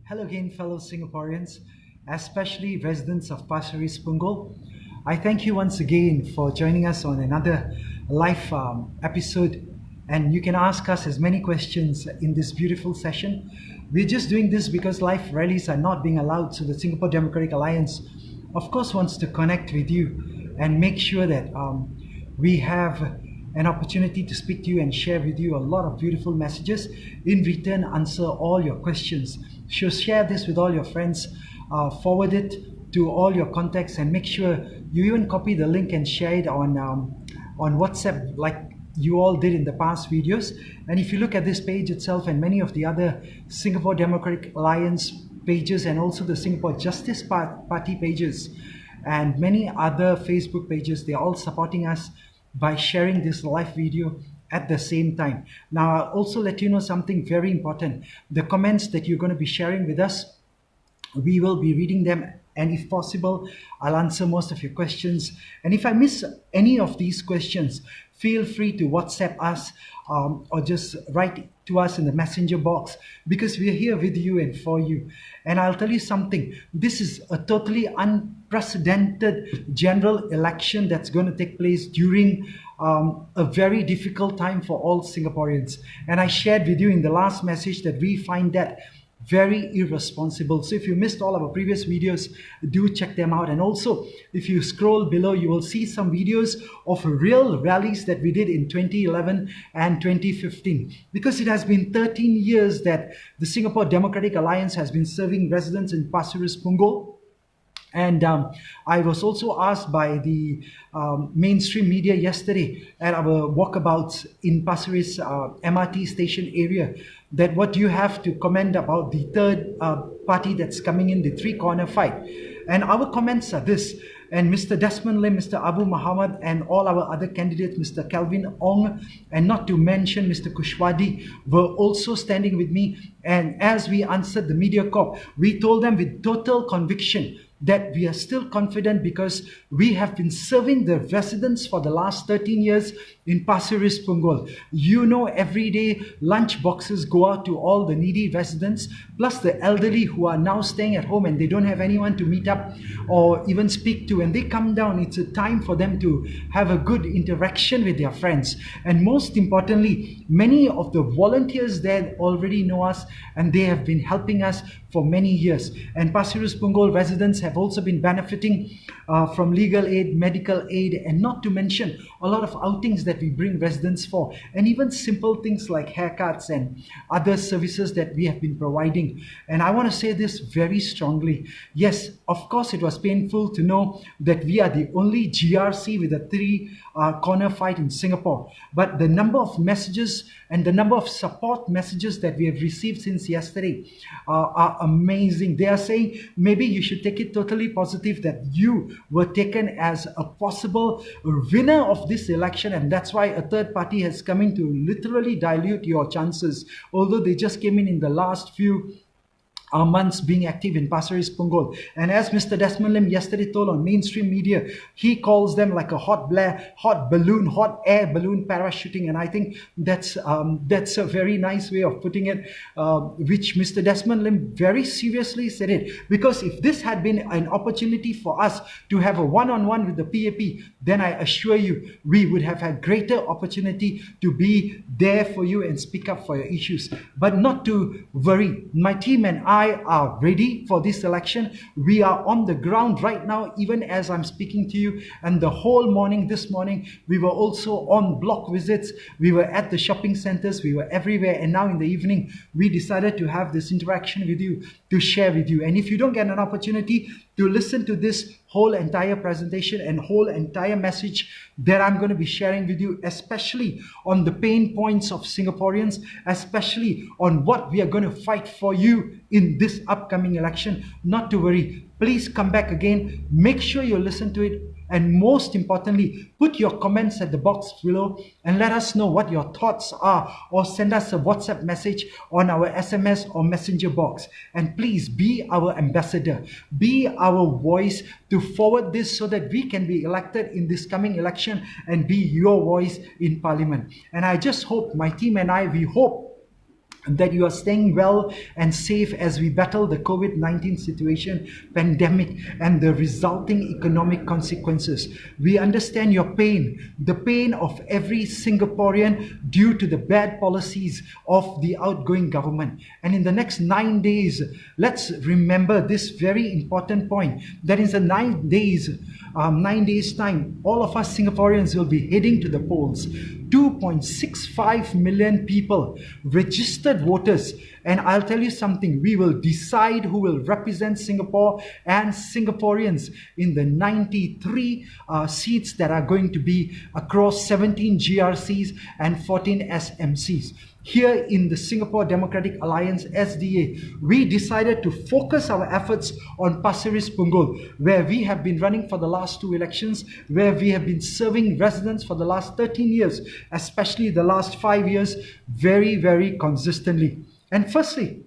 Hello again, fellow Singaporeans, especially residents of Pasir Ris Punggol. I thank you once again for joining us on another live episode. And you can ask us as many questions in this beautiful session. We're just doing this because live rallies are not being allowed. So the Singapore Democratic Alliance, of course, wants to connect with you and make sure that we have an opportunity to speak to you and share with you a lot of beautiful messages. In return, answer all your questions. So share this with all your friends, forward it to all your contacts, and make sure you even copy the link and share it on WhatsApp like you all did in the past videos. And if you look at this page itself and many of the other Singapore Democratic Alliance pages and also the Singapore Justice Party pages and many other Facebook pages, they're all supporting us by sharing this live video at the same time. Now, I'll also let you know something very important. The comments that you're going to be sharing with us, we will be reading them, and if possible, I'll answer most of your questions. And if I miss any of these questions, feel free to WhatsApp us or just write to us in the messenger box, because we are here with you and for you. And I'll tell you something, this is a totally unprecedented general election that's going to take place during a very difficult time for all Singaporeans. And I shared with you in the last message that we find that very irresponsible. So if you missed all our previous videos, do check them out. And also, if you scroll below, you will see some videos of real rallies that we did in 2011 and 2015. Because it has been 13 years that the Singapore Democratic Alliance has been serving residents in Pasir Ris Punggol. And I was also asked by the mainstream media yesterday at our walkabouts in Pasir Ris MRT station area that what do you have to comment about the third party that's coming in, the three-corner fight. And our comments are this. And Mr. Desmond Lim, Mr. Abu Muhammad, and all our other candidates, Mr. Kelvin Ong, and not to mention Mr. Kushwadi, were also standing with me. And as we answered the media corp, we told them with total conviction that we are still confident because we have been serving the residents for the last 13 years in Pasir Ris Punggol. You know, every day lunch boxes go out to all the needy residents, plus the elderly who are now staying at home and they don't have anyone to meet up or even speak to. And they come down, it's a time for them to have a good interaction with their friends. And most importantly, many of the volunteers there already know us and they have been helping us for many years. And Pasir Ris Punggol residents have also been benefiting from legal aid, medical aid, and not to mention a lot of outings that we bring residents for, and even simple things like haircuts and other services that we have been providing. And I want to say this very strongly. Yes, of course, it was painful to know that we are the only GRC with a three-corner fight in Singapore. But the number of messages and the number of support messages that we have received since yesterday are amazing. They are saying maybe you should take it totally positive that you were taken as a possible winner of this election, and that's why a third party has come in to literally dilute your chances, although they just came in the last few months being active in Pasir Ris Punggol. And as Mr. Desmond Lim yesterday told on mainstream media, he calls them like a hot balloon, hot air balloon parachuting. And I think that's a very nice way of putting it, which Mr. Desmond Lim very seriously said it. Because if this had been an opportunity for us to have a one-on-one with the PAP, then I assure you, we would have had greater opportunity to be there for you and speak up for your issues. But not to worry, my team and I are ready for this election. We are on the ground right now, even as I'm speaking to you. And the whole morning, this morning, we were also on block visits. We were at the shopping centers. We were everywhere. And now in the evening, we decided to have this interaction with you, to share with you. And if you don't get an opportunity to listen to this whole entire presentation and whole entire message that I'm going to be sharing with you, especially on the pain points of Singaporeans, especially on what we are going to fight for you in this upcoming election, not to worry. Please come back again. Make sure you listen to it. And most importantly, put your comments at the box below and let us know what your thoughts are, or send us a WhatsApp message on our SMS or messenger box. And please be our ambassador, be our voice to forward this so that we can be elected in this coming election and be your voice in Parliament. And I just hope, my team and I, we hope that you are staying well and safe as we battle the COVID-19 situation, pandemic, and the resulting economic consequences. We understand your pain, the pain of every Singaporean due to the bad policies of the outgoing government. And in the next 9 days, let's remember this very important point, that in the 9 days time, all of us Singaporeans will be heading to the polls. 2.65 million people, registered voters, and I'll tell you something, we will decide who will represent Singapore and Singaporeans in the 93 seats that are going to be across 17 GRCs and 14 SMCs. Here in the Singapore Democratic Alliance, SDA, we decided to focus our efforts on Pasir Ris Punggol, where we have been running for the last 2 elections, where we have been serving residents for the last 13 years, especially the last 5 years, very, very consistently. And firstly,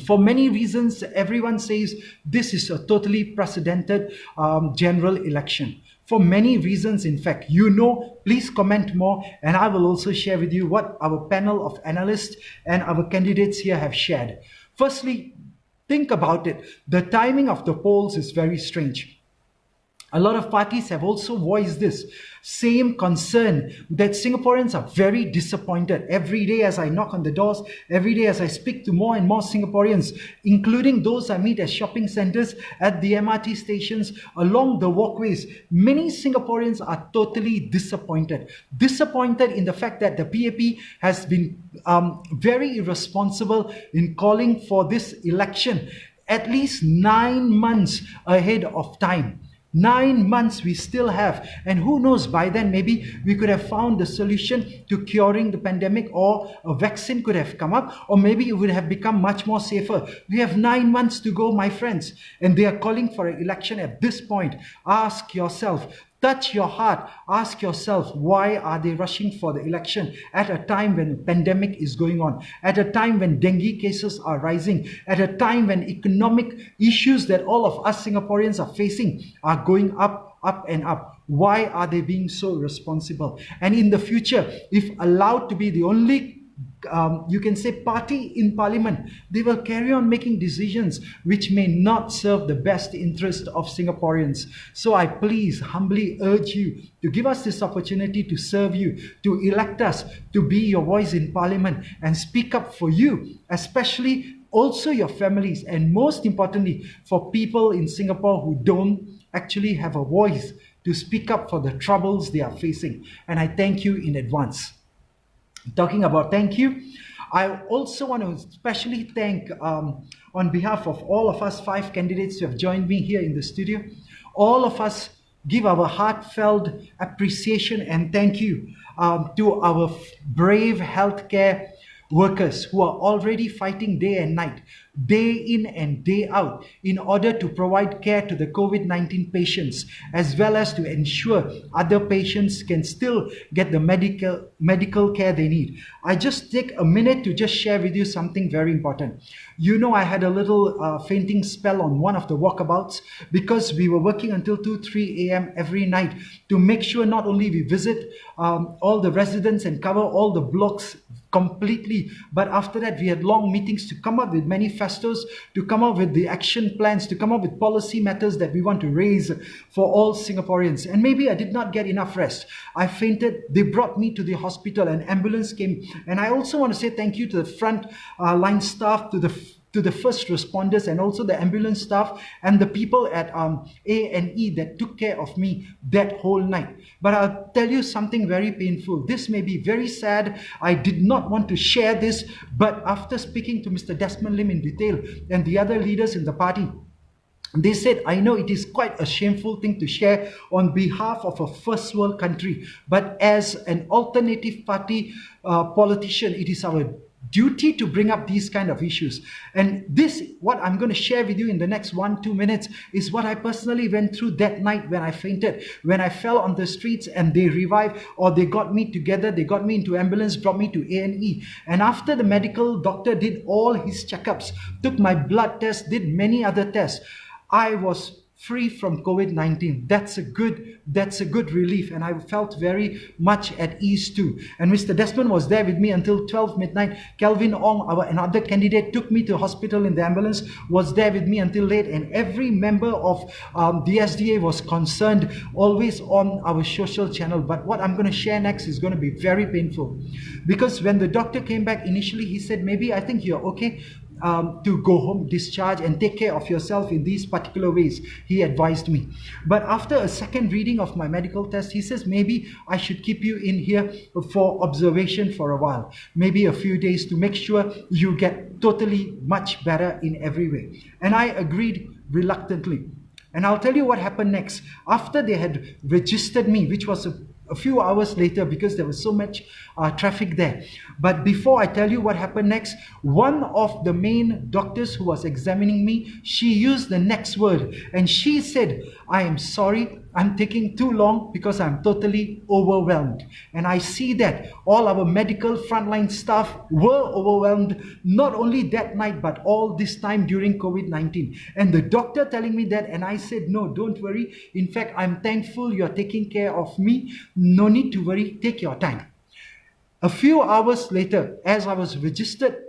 for many reasons, everyone says this is a totally precedented general election. For many reasons, in fact, please comment more, and I will also share with you what our panel of analysts and our candidates here have shared. Firstly, think about it. The timing of the polls is very strange. A lot of parties have also voiced this same concern, that Singaporeans are very disappointed. Every day as I knock on the doors, every day as I speak to more and more Singaporeans, including those I meet at shopping centers, at the MRT stations, along the walkways, many Singaporeans are totally disappointed. Disappointed in the fact that the PAP has been very irresponsible in calling for this election at least 9 months ahead of time. 9 months we still have, and who knows, by then maybe we could have found the solution to curing the pandemic, or a vaccine could have come up, or maybe it would have become much more safer. We have 9 months to go, my friends, and they are calling for an election at this point. Ask yourself, touch your heart, ask yourself, why are they rushing for the election at a time when the pandemic is going on, at a time when dengue cases are rising, at a time when economic issues that all of us Singaporeans are facing are going up and up? Why are they being so responsible? And in the future, if allowed to be the only you can say party in parliament, they will carry on making decisions which may not serve the best interest of Singaporeans. So I please humbly urge you to give us this opportunity to serve you, to elect us, to be your voice in parliament and speak up for you, especially also your families, and most importantly for people in Singapore who don't actually have a voice to speak up for the troubles they are facing. And I thank you in advance. Talking about thank you, I also want to especially thank on behalf of all of us 5 candidates who have joined me here in the studio. All of us give our heartfelt appreciation and thank you to our brave healthcare workers who are already fighting day and night, day in and day out, in order to provide care to the COVID-19 patients, as well as to ensure other patients can still get the medical care they need. I just take a minute to just share with you something very important. I had a little fainting spell on one of the walkabouts because we were working until 2-3 a.m. every night to make sure not only we visit all the residents and cover all the blocks completely, but after that we had long meetings to come up with manifestos, to come up with the action plans, to come up with policy matters that we want to raise for all Singaporeans. And maybe I did not get enough rest. I fainted. They brought me to the hospital. An ambulance came. And I also want to say thank you to the front line staff, to the first responders, and also the ambulance staff and the people at A&E that took care of me that whole night. But I'll tell you something very painful. This may be very sad. I did not want to share this, but after speaking to Mr. Desmond Lim in detail and the other leaders in the party, they said, I know it is quite a shameful thing to share on behalf of a first world country, but as an alternative party politician, it is our duty to bring up these kind of issues. And this, what I'm going to share with you in the next 1-2 minutes, is what I personally went through that night when I fainted, when I fell on the streets and they revived, or they got me together, they got me into ambulance, brought me to A&E. And after the medical doctor did all his checkups, took my blood test, did many other tests, I was free from COVID-19. That's a good relief, and I felt very much at ease too. And Mr. Desmond was there with me until 12 midnight. Kelvin Ong, another candidate, took me to hospital in the ambulance, was there with me until late, and every member of the SDA was concerned, always on our social channel. But what I'm going to share next is going to be very painful, because when the doctor came back initially, he said, maybe I think you're okay to go home, discharge, and take care of yourself in these particular ways, he advised me. But after a second reading of my medical test, he says, maybe I should keep you in here for observation for a while, maybe a few days, to make sure you get totally much better in every way. And I agreed reluctantly. And I'll tell you what happened next. After they had registered me, which was a few hours later, because there was so much traffic there. But before I tell you what happened next, one of the main doctors who was examining me, she used the next word, and she said, I am sorry, I'm taking too long because I'm totally overwhelmed. And I see that all our medical frontline staff were overwhelmed, not only that night, but all this time during COVID-19. And the doctor telling me that, and I said, no, don't worry. In fact, I'm thankful you're taking care of me. No need to worry, take your time. A few hours later, as I was registered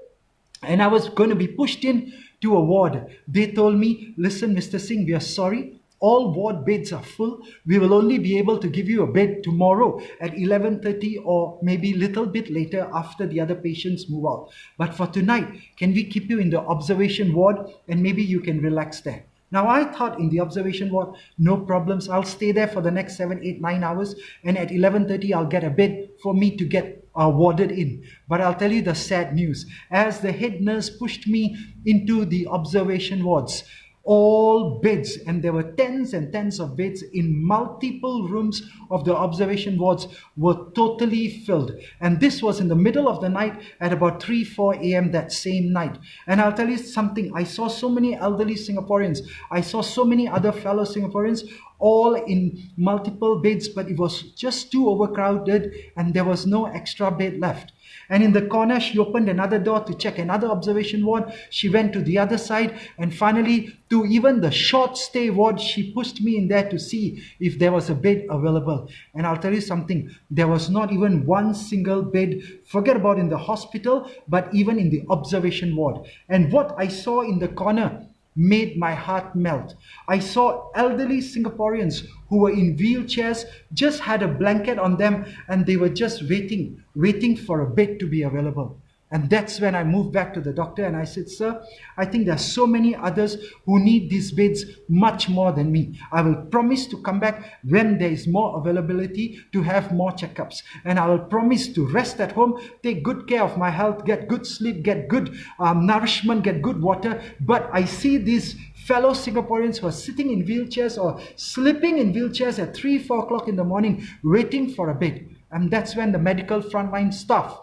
and I was going to be pushed in to a ward, they told me, listen, Mr. Singh, we are sorry. All ward beds are full. We will only be able to give you a bed tomorrow at 11:30 or maybe a little bit later after the other patients move out. But for tonight, can we keep you in the observation ward and maybe you can relax there? Now, I thought in the observation ward, no problems. I'll stay there for the next 7, 8, 9 hours, and at 11:30, I'll get a bed for me to get warded in. But I'll tell you the sad news. As the head nurse pushed me into the observation wards, all beds, and there were tens and tens of beds in multiple rooms of the observation wards, were totally filled. And this was in the middle of the night at about 3, 4 a.m. that same night. And I'll tell you something, I saw so many elderly Singaporeans, I saw so many other fellow Singaporeans, all in multiple beds, but it was just too overcrowded and there was no extra bed left. And in the corner, she opened another door to check another observation ward. She went to the other side, and finally, to even the short stay ward, she pushed me in there to see if there was a bed available. And I'll tell you something, there was not even one single bed, forget about in the hospital, but even in the observation ward. And what I saw in the corner made my heart melt. I saw elderly Singaporeans who were in wheelchairs, just had a blanket on them, and they were just waiting for a bed to be available. And that's when I moved back to the doctor and I said, sir, I think there are so many others who need these beds much more than me. I will promise to come back when there is more availability to have more checkups. And I will promise to rest at home, take good care of my health, get good sleep, get good nourishment, get good water. But I see these fellow Singaporeans who are sitting in wheelchairs or sleeping in wheelchairs at 3, 4 o'clock in the morning, waiting for a bed. And that's when the medical frontline staff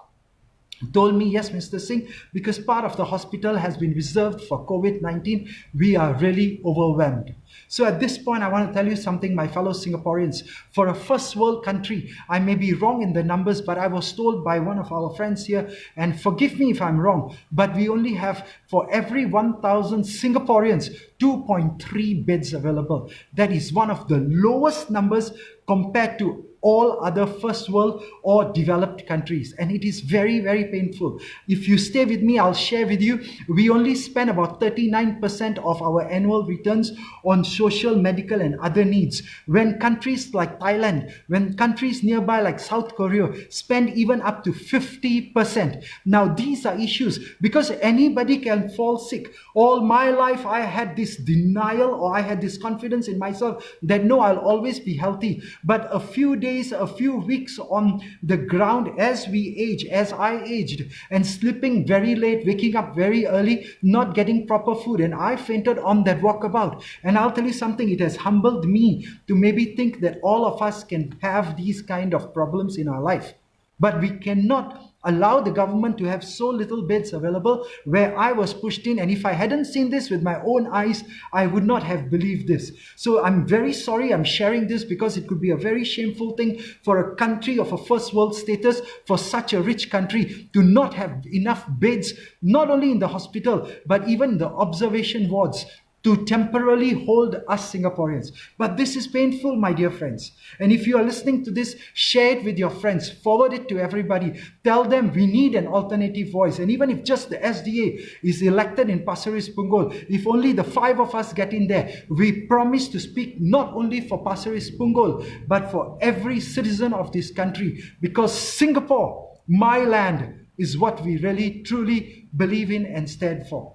told me, yes, Mr. Singh, because part of the hospital has been reserved for COVID-19, we are really overwhelmed. So at this point, I want to tell you something, my fellow Singaporeans. For a first world country, I may be wrong in the numbers, but I was told by one of our friends here, and forgive me if I'm wrong, but we only have, for every 1,000 Singaporeans, 2.3 beds available. That is one of the lowest numbers compared to all other first world or developed countries. And it is very, very painful. If you stay with me, I'll share with you, we only spend about 39% of our annual returns on social, medical and other needs. When countries like Thailand, when countries nearby like South Korea spend even up to 50%. Now these are issues because anybody can fall sick. All my life I had this denial, or I had this confidence in myself that no, I'll always be healthy. But a few days, a few weeks on the ground as we age, as I aged, and sleeping very late, waking up very early, not getting proper food, and I fainted on that walkabout. And I'll tell you something, it has humbled me to maybe think that all of us can have these kind of problems in our life. But we cannot allow the government to have so little beds available where I was pushed in. And if I hadn't seen this with my own eyes, I would not have believed this. So I'm very sorry I'm sharing this because it could be a very shameful thing for a country of a first world status, for such a rich country to not have enough beds, not only in the hospital, but even the observation wards. to temporarily hold us Singaporeans. But this is painful, my dear friends. And if you are listening to this, share it with your friends, forward it to everybody. Tell them we need an alternative voice. And even if just the SDA is elected in Pasir Ris Punggol, if only the 5 of us get in there, we promise to speak not only for Pasir Ris Punggol, but for every citizen of this country. Because Singapore, my land, is what we really, truly believe in and stand for.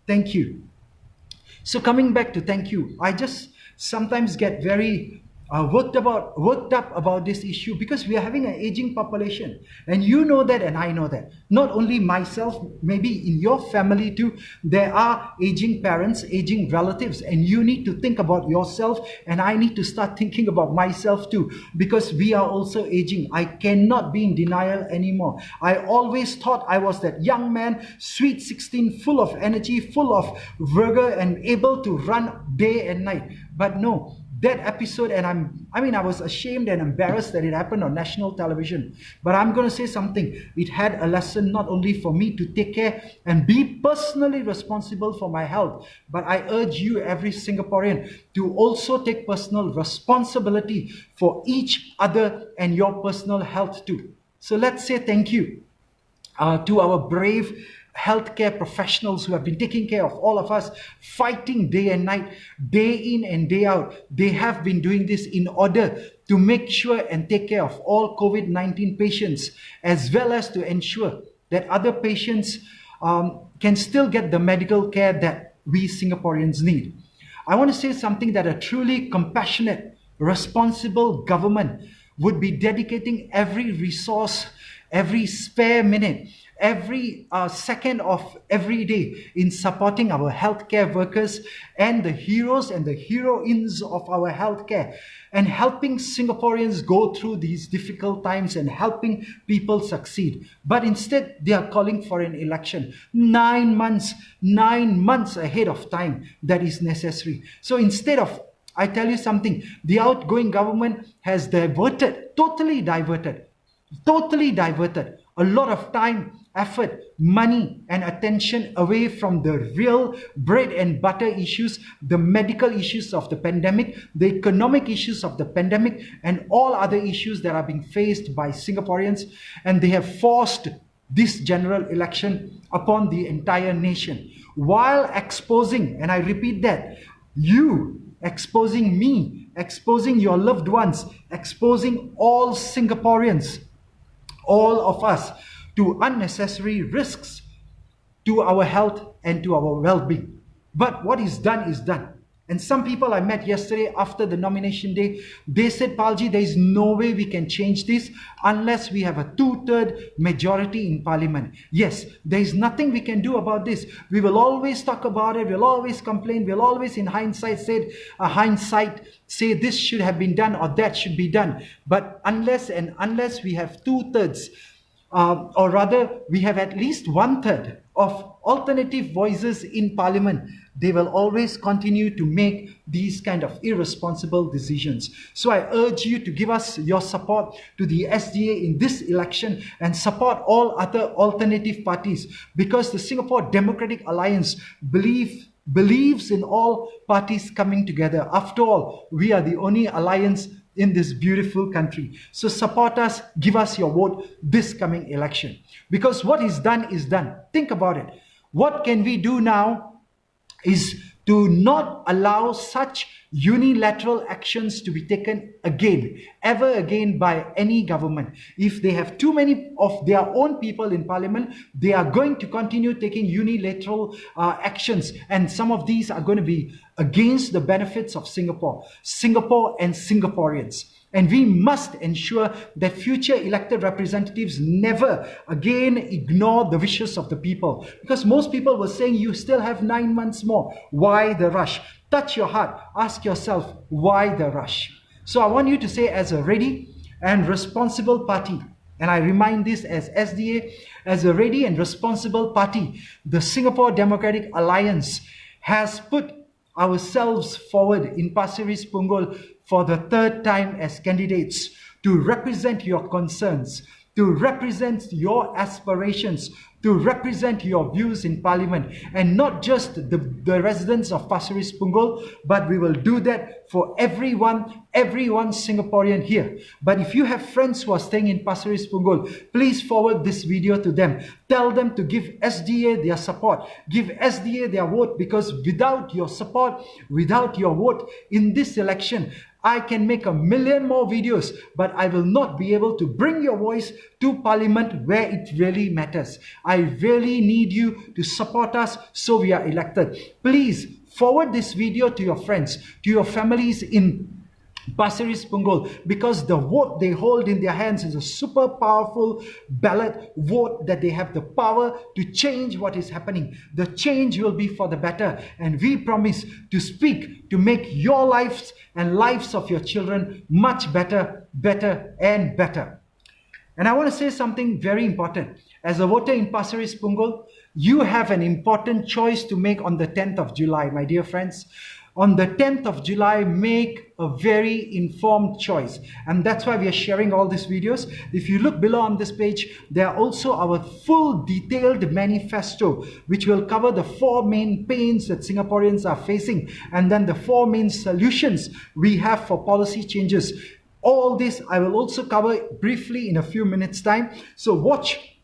Thank you. So coming back to thank you, I just sometimes get very worked up about this issue because we are having an aging population, and you know that and I know that. Not only myself, maybe in your family too, there are aging parents, aging relatives, and you need to think about yourself, and I need to start thinking about myself too, because we are also aging. I cannot be in denial anymore. I always thought I was that young man, sweet 16, full of energy, full of vigor, and able to run day and night. But no, that episode, and I was ashamed and embarrassed that it happened on national television. But I'm going to say something. It had a lesson not only for me to take care and be personally responsible for my health, but I urge you, every Singaporean, to also take personal responsibility for each other and your personal health too. So let's say thank you to our brave healthcare professionals who have been taking care of all of us, fighting day and night, day in and day out. They have been doing this in order to make sure and take care of all COVID-19 patients, as well as to ensure that other patients can still get the medical care that we Singaporeans need. I want to say something, that a truly compassionate, responsible government would be dedicating every resource, every spare minute, every second of every day in supporting our healthcare workers and the heroes and the heroines of our healthcare, and helping Singaporeans go through these difficult times and helping people succeed. But instead, they are calling for an election 9 months ahead of time that is necessary. So instead of, I tell you something, the outgoing government has totally diverted a lot of time, effort, money, and attention away from the real bread and butter issues, the medical issues of the pandemic, the economic issues of the pandemic, and all other issues that are being faced by Singaporeans. And they have forced this general election upon the entire nation, while exposing, and I repeat that, you, exposing me, exposing your loved ones, exposing all Singaporeans, all of us, to unnecessary risks to our health and to our well-being. But what is done is done. And some people I met yesterday after the nomination day, they said, Palji, there is no way we can change this unless we have a 2/3 majority in parliament. Yes, there is nothing we can do about this. We will always talk about it, we'll always complain, we'll always in hindsight say this should have been done or that should be done. But unless we have 2/3, or rather we have at least 1/3 of alternative voices in parliament, they will always continue to make these kind of irresponsible decisions. So I urge you to give us your support to the SDA in this election and support all other alternative parties, because the Singapore Democratic Alliance believes in all parties coming together. After all, we are the only alliance in this beautiful country. So support us, give us your vote this coming election. Because what is done is done. Think about it. What can we do now is to not allow such unilateral actions to be taken ever again by any government. If they have too many of their own people in parliament, they are going to continue taking unilateral actions, and some of these are going to be against the benefits of Singapore and Singaporeans. And we must ensure that future elected representatives never again ignore the wishes of the people. Because most people were saying, you still have 9 months more. Why the rush? Touch your heart. Ask yourself, why the rush? So I want you to say, as a ready and responsible party, and I remind this as SDA, as a ready and responsible party, the Singapore Democratic Alliance has put ourselves forward in Pasir Ris Punggol for the 3rd time as candidates to represent your concerns, to represent your aspirations, to represent your views in Parliament, and not just the residents of Pasir Ris Punggol, but we will do that for everyone Singaporean here. But if you have friends who are staying in Pasir Ris Punggol, please forward this video to them. Tell them to give SDA their support, give SDA their vote, because without your support, without your vote in this election, I can make 1 million more videos, but I will not be able to bring your voice to Parliament where it really matters. I really need you to support us so we are elected. Please forward this video to your friends, to your families in Pasir Ris Punggol, because the vote they hold in their hands is a super powerful ballot vote that they have the power to change what is happening. The change will be for the better, and we promise to speak to make your lives and lives of your children much better, better and better. And I want to say something very important. As a voter in Pasir Ris Punggol, you have an important choice to make on the 10th of July, my dear friends. On the 10th of July, make a very informed choice. And that's why we are sharing all these videos. If you look below on this page, there are also our full detailed manifesto, which will cover the 4 main pains that Singaporeans are facing, and then the 4 main solutions we have for policy changes. All this I will also cover briefly in a few minutes' time. So watch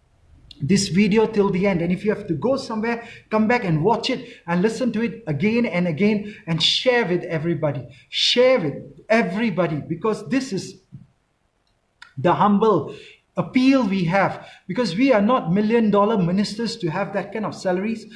this video till the end, and if you have to go somewhere, come back and watch it and listen to it again and again, and share with everybody. Share with everybody, because this is the humble appeal we have, because we are not million-dollar ministers to have that kind of salaries.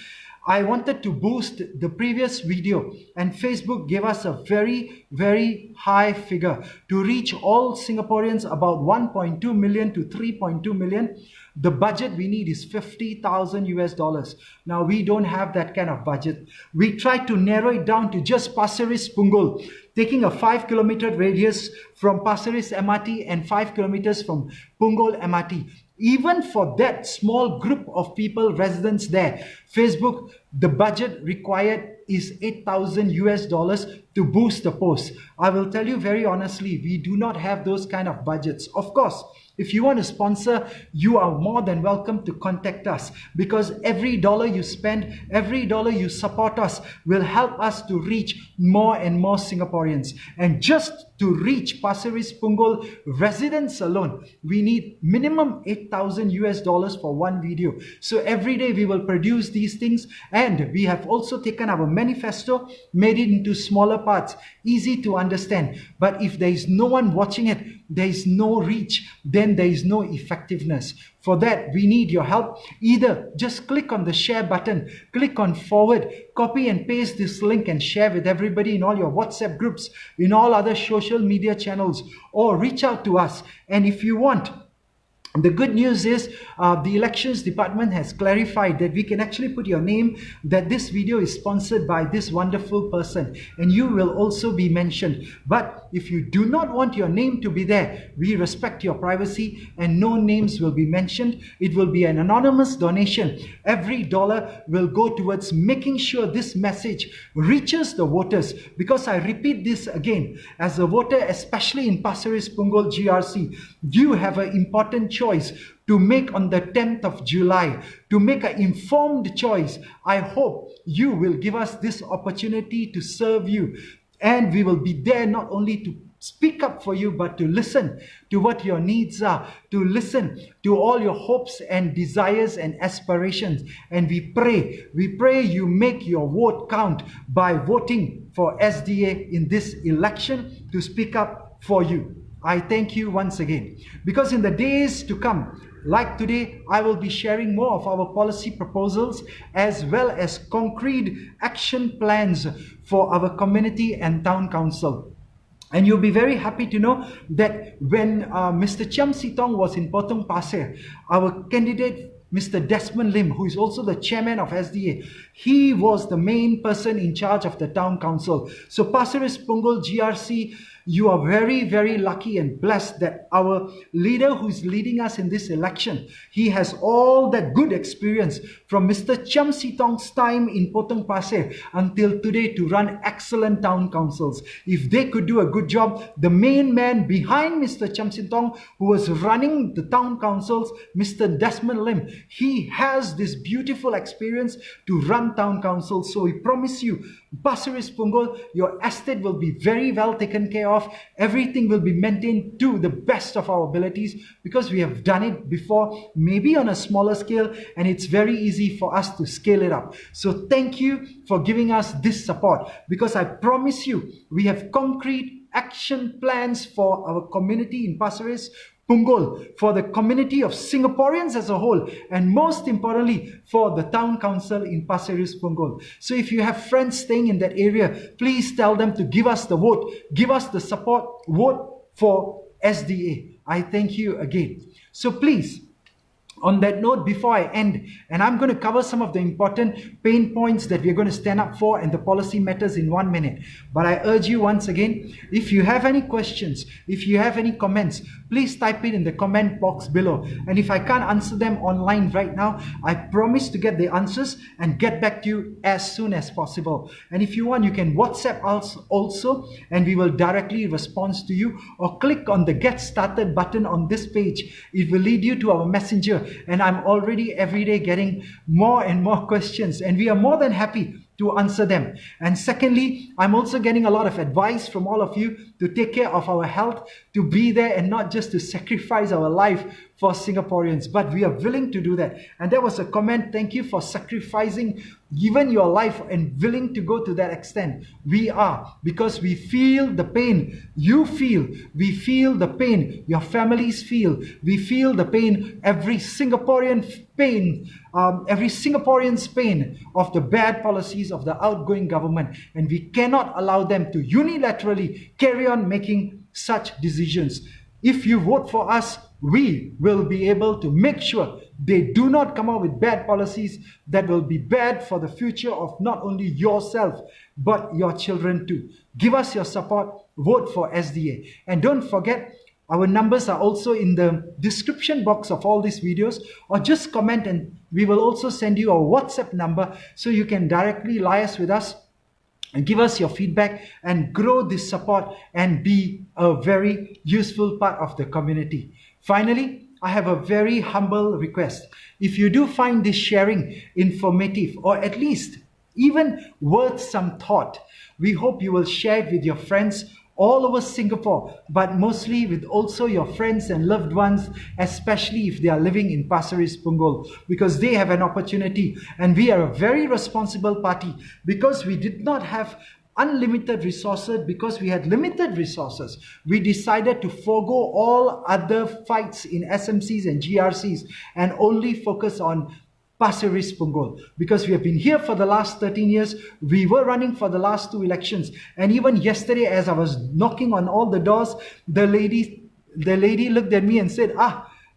I wanted to boost the previous video, and Facebook gave us a very, very high figure to reach all Singaporeans, about 1.2 million to 3.2 million. The budget we need is $50,000. Now, we don't have that kind of budget. We tried to narrow it down to just Pasir Ris Punggol, taking a 5-kilometer radius from Pasir Ris MRT and 5 kilometers from Punggol MRT. Even for that small group of people, residents there, Facebook, the budget required is $8,000 to boost the post. I will tell you very honestly, we do not have those kind of budgets. Of course, if you want to sponsor, you are more than welcome to contact us, because every dollar you spend, every dollar you support us will help us to reach more and more Singaporeans. And just to reach Pasir Ris Punggol residents alone, we need minimum $8,000 for one video. So every day we will produce these things, and we have also taken our manifesto, made it into smaller parts, easy to understand. But if there is no one watching it, there is no reach, then there is no effectiveness. For that, we need your help. Either just click on the share button, click on forward, copy and paste this link and share with everybody in all your WhatsApp groups, in all other social media channels, or reach out to us. And if you want, the good news is the elections department has clarified that we can actually put your name, that this video is sponsored by this wonderful person, and you will also be mentioned. But if you do not want your name to be there, we respect your privacy and no names will be mentioned. It will be an anonymous donation. Every dollar will go towards making sure this message reaches the voters, because I repeat this again, as a voter, especially in Pasir Ris Punggol GRC, you have an important choice to make on the 10th of July, to make an informed choice. I hope you will give us this opportunity to serve you, and we will be there not only to speak up for you, but to listen to what your needs are, to listen to all your hopes and desires and aspirations. And we pray you make your vote count by voting for SDA in this election to speak up for you. I thank you once again, because in the days to come, like today, I will be sharing more of our policy proposals as well as concrete action plans for our community and town council. And you'll be very happy to know that when Mr. Chiam Sitong was in Potong Pasir, our candidate Mr. Desmond Lim, who is also the chairman of SDA, he was the main person in charge of the town council. So Pasir Ris Punggol GRC, You are very, very lucky and blessed that our leader who is leading us in this election, he has all that good experience from Mr. Cham Sitong's time in Potong Pasir until today to run excellent town councils. If they could do a good job, the main man behind Mr. Cham Sitong, who was running the town councils, Mr. Desmond Lim, he has this beautiful experience to run town councils. So we promise you, Pasir Ris Punggol, your estate will be very well taken care of. Everything will be maintained to the best of our abilities because we have done it before, maybe on a smaller scale, and it's very easy for us to scale it up. So thank you for giving us this support, because I promise you, we have concrete action plans for our community in Pasir Ris Punggol, for the community of Singaporeans as a whole, and most importantly, for the town council in Pasir Ris Punggol. So if you have friends staying in that area, please tell them to give us the vote, give us the support, vote for SDA. I thank you again. So please, on that note, before I end, and I'm going to cover some of the important pain points that we're going to stand up for and the policy matters in 1 minute. But I urge you once again, if you have any questions, if you have any comments, please type it in the comment box below. And if I can't answer them online right now, I promise to get the answers and get back to you as soon as possible. And if you want, you can WhatsApp us also, and we will directly respond to you, or click on the Get Started button on this page. It will lead you to our messenger. And I'm already every day getting more and more questions, and we are more than happy to answer them. And secondly, I'm also getting a lot of advice from all of you to take care of our health, to be there and not just to sacrifice our life for Singaporeans, but we are willing to do that. And there was a comment, thank you for sacrificing even your life and willing to go to that extent. We are, because we feel the pain you feel, we feel the pain your families feel, we feel the pain, every Singaporean's pain of the bad policies of the outgoing government, and we cannot allow them to unilaterally carry on making such decisions. If you vote for us, we will be able to make sure they do not come out with bad policies that will be bad for the future of not only yourself, but your children too. Give us your support, vote for SDA. And don't forget, our numbers are also in the description box of all these videos, or just comment and we will also send you a WhatsApp number so you can directly liaise with us and give us your feedback and grow this support and be a very useful part of the community. Finally, I have a very humble request. If you do find this sharing informative, or at least even worth some thought, we hope you will share it with your friends all over Singapore, but mostly with also your friends and loved ones, especially if they are living in Pasir Ris Punggol, because they have an opportunity, and we are a very responsible party, because we did not have unlimited resources, because we had limited resources. We decided to forego all other fights in SMCs and GRCs and only focus on Pasir Ris Punggol, because we have been here for the last 13 years. We were running for the last 2 elections, and even yesterday as I was knocking on all the doors, the lady looked at me and said,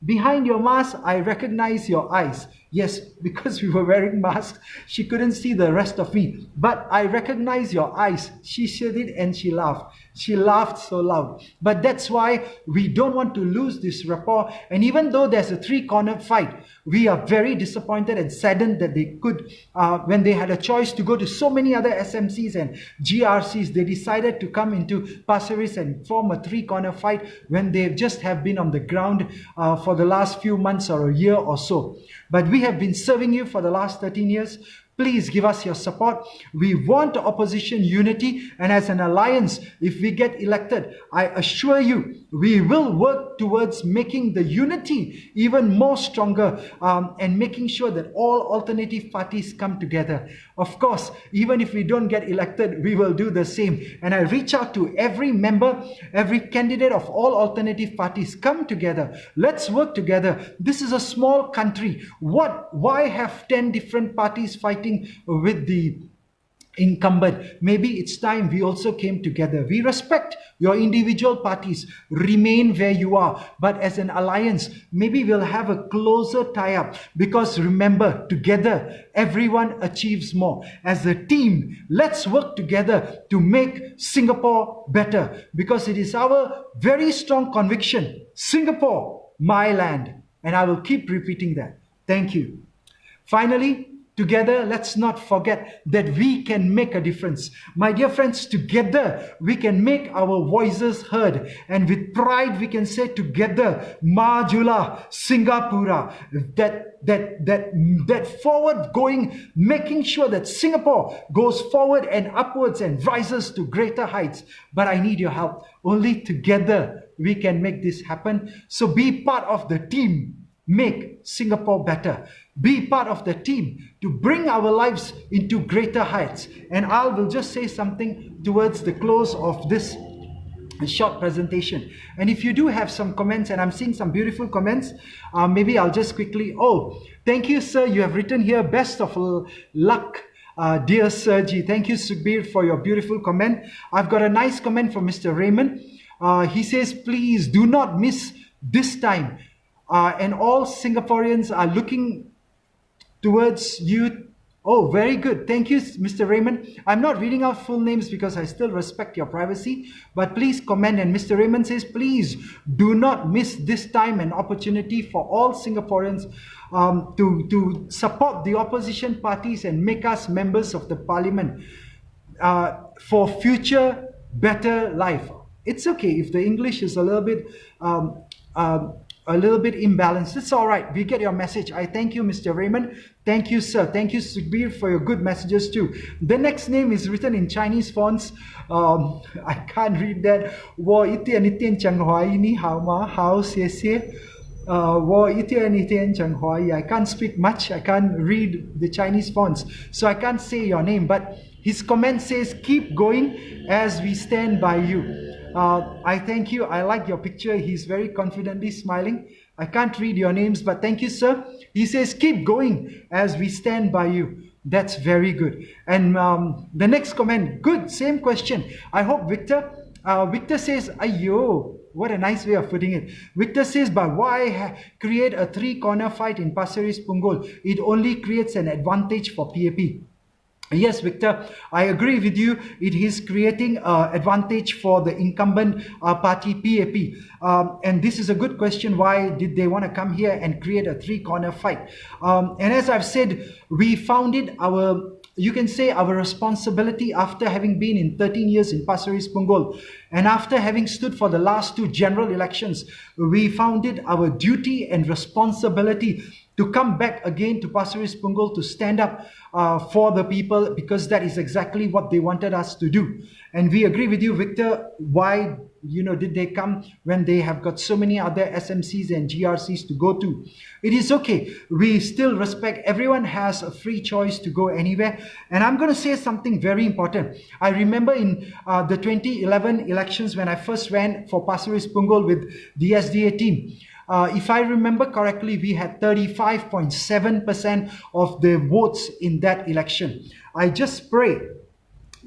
behind your mask, I recognize your eyes. Yes, because we were wearing masks, she couldn't see the rest of me. But I recognize your eyes. She said it and she laughed. She laughed so loud. But that's why we don't want to lose this rapport. And even though there's a 3-corner fight, we are very disappointed and saddened that they could, when they had a choice to go to so many other SMCs and GRCs, they decided to come into Pasir Ris and form a 3-corner fight when they just have been on the ground for the last few months or a year or so. But we have been serving you for the last 13 years. Please give us your support. We want opposition unity, and as an alliance, if we get elected, I assure you, we will work towards making the unity even more stronger and making sure that all alternative parties come together. Of course, even if we don't get elected, we will do the same. And I reach out to every member, every candidate of all alternative parties. Come together. Let's work together. This is a small country. Why have 10 different parties fighting with the incumbent. Maybe it's time we also came together. We respect your individual parties, remain where you are, but as an alliance, maybe we'll have a closer tie-up, because remember, together everyone achieves more. As a team, let's work together to make Singapore better, because it is our very strong conviction, Singapore, my land, and I will keep repeating that. Thank you. Finally, together, let's not forget that we can make a difference. My dear friends, together we can make our voices heard. And with pride, we can say together, Majulah Singapura. That forward going, making sure that Singapore goes forward and upwards and rises to greater heights. But I need your help. Only together we can make this happen. So be part of the team. Make Singapore better. Be part of the team to bring our lives into greater heights. And I will just say something towards the close of this short presentation. And if you do have some comments, and I'm seeing some beautiful comments, maybe I'll just quickly, thank you, sir. You have written here, best of luck. Dear Sergi, thank you, Sukhbir, for your beautiful comment. I've got a nice comment from Mr. Raymond. He says, please do not miss this time. And all Singaporeans are looking towards you. Oh, very good. Thank you, Mr. Raymond. I'm not reading out full names because I still respect your privacy, but please comment. And Mr. Raymond says, please do not miss this time and opportunity for all Singaporeans to support the opposition parties and make us members of the parliament for future better life. It's okay if the English is a little bit imbalanced. It's all right. We get your message. I thank you, Mr. Raymond. Thank you, sir. Thank you, Sukhbir, for your good messages too. The next name is written in Chinese fonts. I can't read that. 我一点一点讲华语，你好吗？好，谢谢。我一点一点讲华语。I can't speak much. I can't read the Chinese fonts, so I can't say your name. But his comment says, "Keep going as we stand by you." I thank you. I like your picture. He's very confidently smiling. I can't read your names, but thank you, sir. He says, keep going as we stand by you. That's very good. And the next comment, good, same question. I hope Victor. Victor says, Ayo, what a nice way of putting it. Victor says, but why create a three-corner fight in Pasir Ris Punggol? It only creates an advantage for PAP. Yes, Victor, I agree with you. It is creating advantage for the incumbent party PAP. And this is a good question. Why did they want to come here and create a three-corner fight? And as I've said, we found it you can say our responsibility after having been in 13 years in Pasir Ris Punggol, and after having stood for the last two general elections, we found it our duty and responsibility to come back again to Pasir Ris Punggol to stand up for the people, because that is exactly what they wanted us to do. And we agree with you, Victor. Why did they come when they have got so many other SMCs and GRCs to go to? It is okay. We still respect everyone has a free choice to go anywhere. And I'm going to say something very important. I remember in the 2011 elections when I first ran for Pasir Ris Punggol with the SDA team. If I remember correctly, we had 35.7% of the votes in that election. I just pray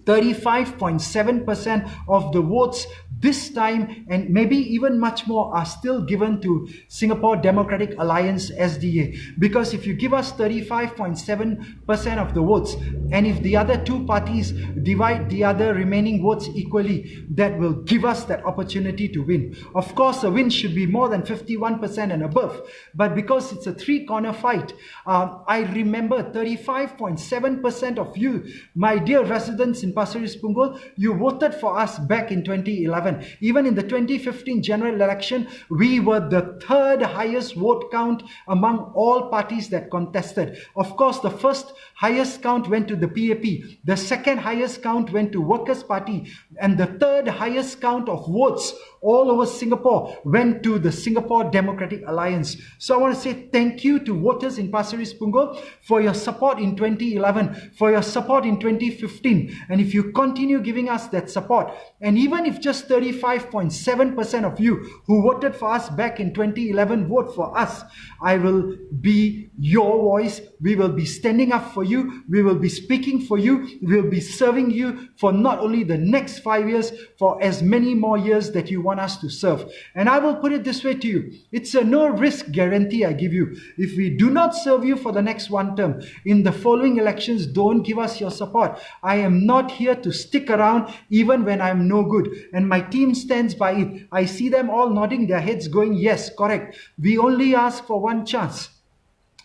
35.7% of the votes this time, and maybe even much more, are still given to Singapore Democratic Alliance SDA. Because if you give us 35.7% of the votes, and if the other two parties divide the other remaining votes equally, that will give us that opportunity to win. Of course, the win should be more than 51% and above. But because it's a three-corner fight, I remember 35.7% of you, my dear residents in Pasir Ris Punggol, you voted for us back in 2011. Even in the 2015 general election, we were the third highest vote count among all parties that contested. Of course, the first highest count went to the PAP, the second highest count went to Workers' Party, and the third highest count of votes all over Singapore went to the Singapore Democratic Alliance. So I want to say thank you to voters in Pasir Ris Punggol for your support in 2011, for your support in 2015. And if you continue giving us that support, and even if just 35.7% of you who voted for us back in 2011 vote for us, I will be your voice. We will be standing up for you. We will be speaking for you. We will be serving you for not only the next 5 years, for as many more years that you want us to serve. And I will put it this way to you. It's a no risk guarantee I give you. If we do not serve you for the next one term, in the following elections, don't give us your support. I am not here to stick around even when I'm no good. And my team stands by it. I see them all nodding their heads going, yes, correct. We only ask for one chance.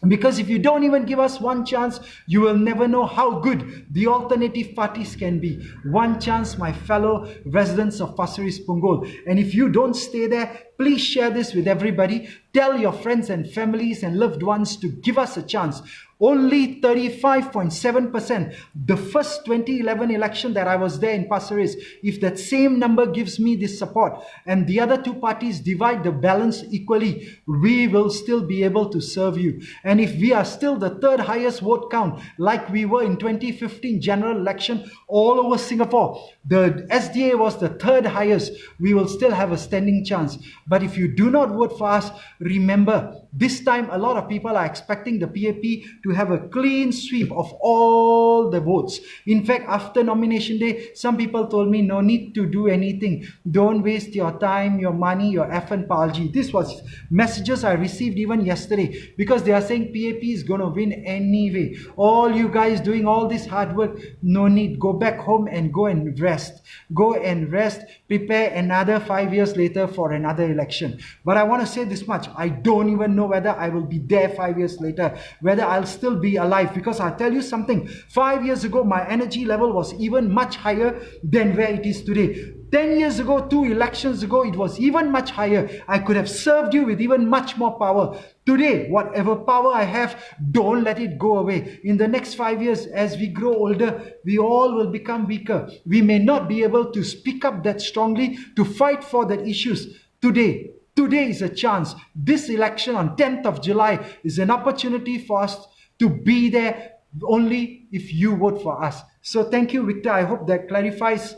Because if you don't even give us one chance, you will never know how good the alternative parties can be. One chance, my fellow residents of Pasir Ris Punggol. And if you don't stay there, please share this with everybody. Tell your friends and families and loved ones to give us a chance. Only 35.7%. The first 2011 election that I was there in Pasir Ris, if that same number gives me this support and the other two parties divide the balance equally, we will still be able to serve you. And if we are still the third highest vote count, like we were in 2015 general election all over Singapore, the SDA was the third highest, we will still have a standing chance. But if you do not vote for us, remember, this time a lot of people are expecting the PAP to have a clean sweep of all the votes. In fact, after nomination day, some people told me, no need to do anything. Don't waste your time, your money, your effort, Palji. This was messages I received even yesterday, because they are saying PAP is going to win anyway. All you guys doing all this hard work, no need. Go back home and go and rest. Go and rest. Prepare another 5 years later for another election. But I want to say this much. I don't even know whether I will be there 5 years later, whether I'll still be alive, because I'll tell you something. 5 years ago, my energy level was even much higher than where it is today. 10 years ago, 2 elections ago, it was even much higher. I could have served you with even much more power. Today, whatever power I have, don't let it go away. In the next 5 years, as we grow older, we all will become weaker. We may not be able to speak up that strongly to fight for the issues. Today is a chance. This election on 10th of July is an opportunity for us to be there only if you vote for us. So thank you, Victor. I hope that clarifies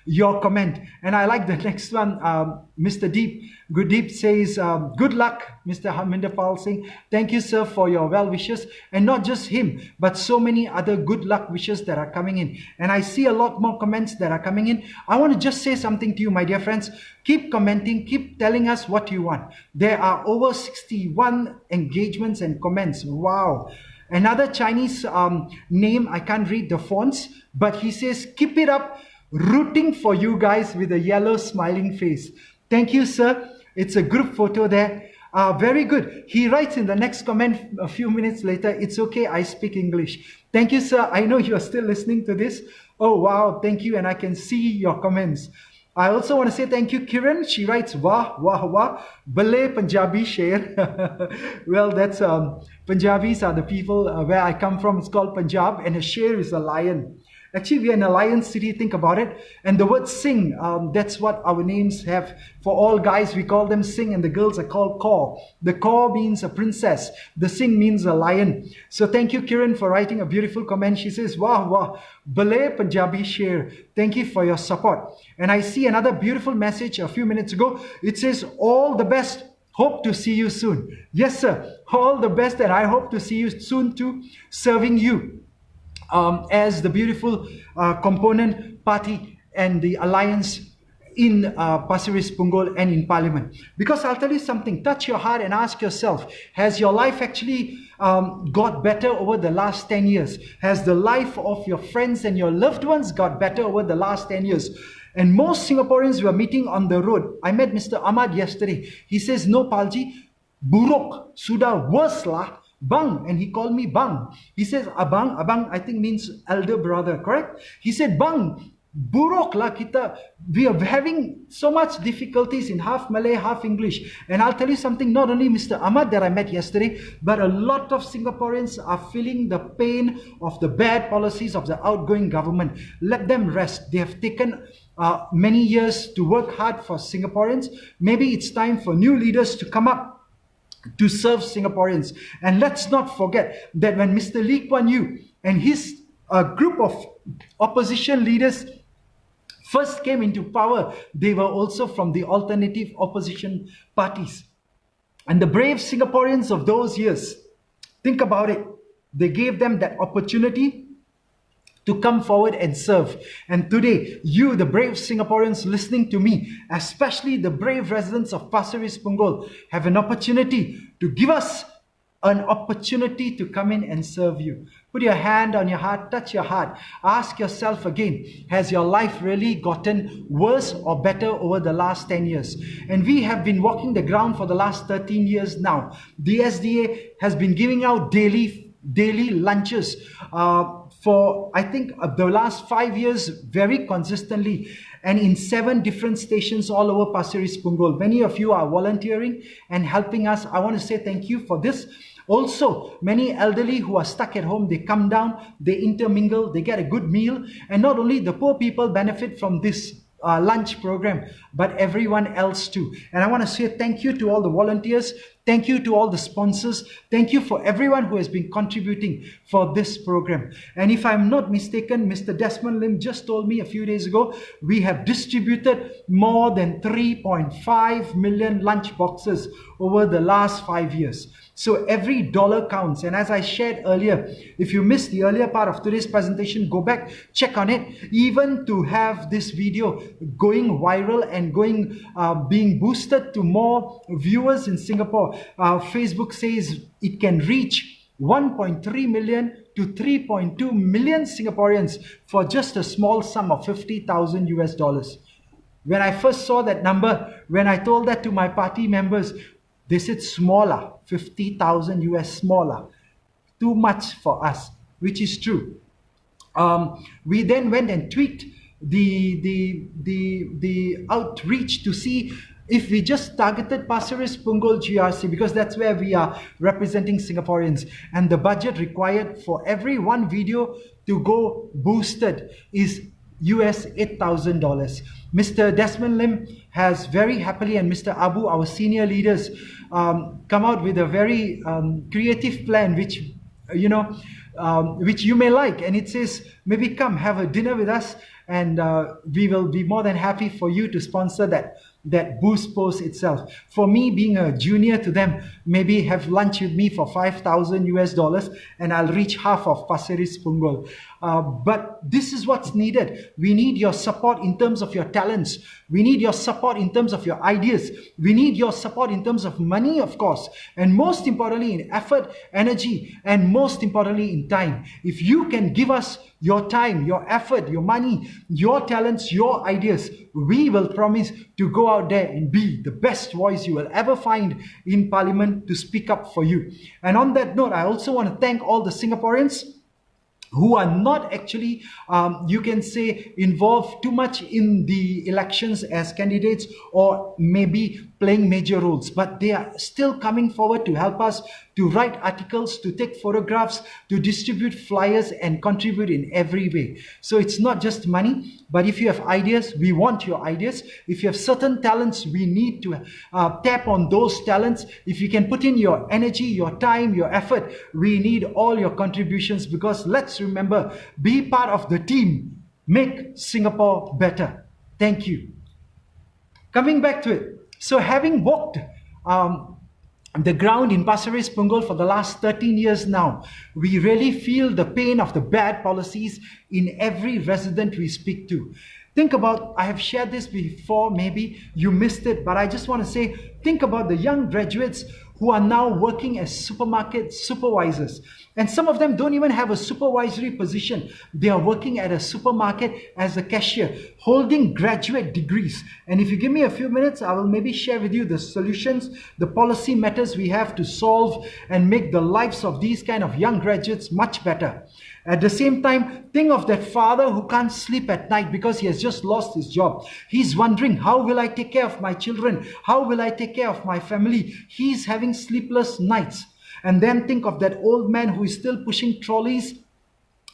your comment. And I like the next one. Mr. Gurdeep says, good luck, Mr. Harminder Pal Singh. Thank you, sir, for your well wishes. And not just him, but so many other good luck wishes that are coming in. And I see a lot more comments that are coming in. I want to just say something to you, my dear friends. Keep commenting, keep telling us what you want. There are over 61 engagements and comments. Wow. Another Chinese name, I can't read the fonts, but he says, keep it up, rooting for you guys with a yellow smiling face. Thank you, sir. It's a group photo there. Very good. He writes in the next comment a few minutes later, it's okay, I speak English. Thank you, sir. I know you are still listening to this. Oh, wow. Thank you. And I can see your comments. I also want to say thank you, Kiran. She writes, wah, wah, wah, Balay Punjabi Sher. Well, that's, Punjabis are the people where I come from. It's called Punjab, and a sher is a lion. Actually, we are in a lion city, think about it. And the word Singh, that's what our names have. For all guys, we call them Singh, and the girls are called Kaur. The Kaur means a princess. The Singh means a lion. So thank you, Kiran, for writing a beautiful comment. She says, wah, wah, Balay Punjabi Sher. Thank you for your support. And I see another beautiful message a few minutes ago. It says, all the best. Hope to see you soon. Yes, sir. All the best, and I hope to see you soon too, serving you. As the beautiful component party and the alliance in Pasir Ris Punggol and in Parliament. Because I'll tell you something, touch your heart and ask yourself, has your life actually got better over the last 10 years? Has the life of your friends and your loved ones got better over the last 10 years? And most Singaporeans were meeting on the road. I met Mr. Ahmad yesterday. He says, no, Palji, buruk, sudah worse lah. Bang, and he called me Bang. He says, Abang, Abang I think means elder brother, correct? He said, Bang, buruk lah kita. We are having so much difficulties in half Malay, half English. And I'll tell you something, not only Mr. Ahmad that I met yesterday, but a lot of Singaporeans are feeling the pain of the bad policies of the outgoing government. Let them rest. They have taken many years to work hard for Singaporeans. Maybe it's time for new leaders to come up to serve Singaporeans. And let's not forget that when Mr. Lee Kuan Yew and his group of opposition leaders first came into power, they were also from the alternative opposition parties. And the brave Singaporeans of those years, think about it, they gave them that opportunity to come forward and serve. And today, you, the brave Singaporeans listening to me, especially the brave residents of Pasir Ris Punggol, have an opportunity to give us an opportunity to come in and serve you. Put your hand on your heart, touch your heart. Ask yourself again, has your life really gotten worse or better over the last 10 years? And we have been walking the ground for the last 13 years now. The SDA has been giving out daily lunches for, I think, the last 5 years very consistently, and in 7 different stations all over Pasir Ris Punggol. Many of you are volunteering and helping us. I want to say thank you for this. Also, many elderly who are stuck at home, they come down, they intermingle, they get a good meal, and not only the poor people benefit from this lunch program, but everyone else too. And I want to say thank you to all the volunteers, thank you to all the sponsors, thank you for everyone who has been contributing for this program. And if I'm not mistaken, Mr. Desmond Lim just told me a few days ago, we have distributed more than 3.5 million lunch boxes over the last 5 years. So every dollar counts. And as I shared earlier, if you missed the earlier part of today's presentation, go back, check on it. Even to have this video going viral and being boosted to more viewers in Singapore, Facebook says it can reach 1.3 million to 3.2 million Singaporeans for just a small sum of 50,000 US dollars. When I first saw that number, when I told that to my party members, they said smaller, 50,000 US smaller, too much for us, which is true. We then went and tweaked the outreach to see if we just targeted Pasir Ris Punggol GRC, because that's where we are representing Singaporeans, and the budget required for every one video to go boosted is US $8,000. Mr. Desmond Lim has very happily, and Mr. Abu, our senior leaders, come out with a very creative plan, which you may like, and it says, maybe come have a dinner with us, and we will be more than happy for you to sponsor that boost post itself. For me, being a junior to them, maybe have lunch with me for 5,000 US dollars, and I'll reach half of Pasir Ris Punggol. But this is what's needed. We need your support in terms of your talents. We need your support in terms of your ideas. We need your support in terms of money, of course, and most importantly in effort, energy, and most importantly in time. If you can give us your time, your effort, your money, your talents, your ideas, we will promise to go out there and be the best voice you will ever find in Parliament to speak up for you. And on that note, I also want to thank all the Singaporeans who are not actually, you can say, involved too much in the elections as candidates or maybe playing major roles, but they are still coming forward to help us, to write articles, to take photographs, to distribute flyers and contribute in every way. So it's not just money, but if you have ideas, we want your ideas. If you have certain talents, we need to tap on those talents. If you can put in your energy, your time, your effort, we need all your contributions, because let's remember, be part of the team, make Singapore better. Thank you. Coming back to it. So having walked the ground in Pasir Ris Punggol for the last 13 years now, we really feel the pain of the bad policies in every resident we speak to. Think about, I have shared this before, maybe you missed it, but I just want to say, think about the young graduates who are now working as supermarket supervisors. And some of them don't even have a supervisory position. They are working at a supermarket as a cashier, holding graduate degrees. And if you give me a few minutes, I will maybe share with you the solutions, the policy matters we have to solve and make the lives of these kind of young graduates much better. At the same time, think of that father who can't sleep at night because he has just lost his job. He's wondering, how will I take care of my children? How will I take care of my family? He's having sleepless nights. And then think of that old man who is still pushing trolleys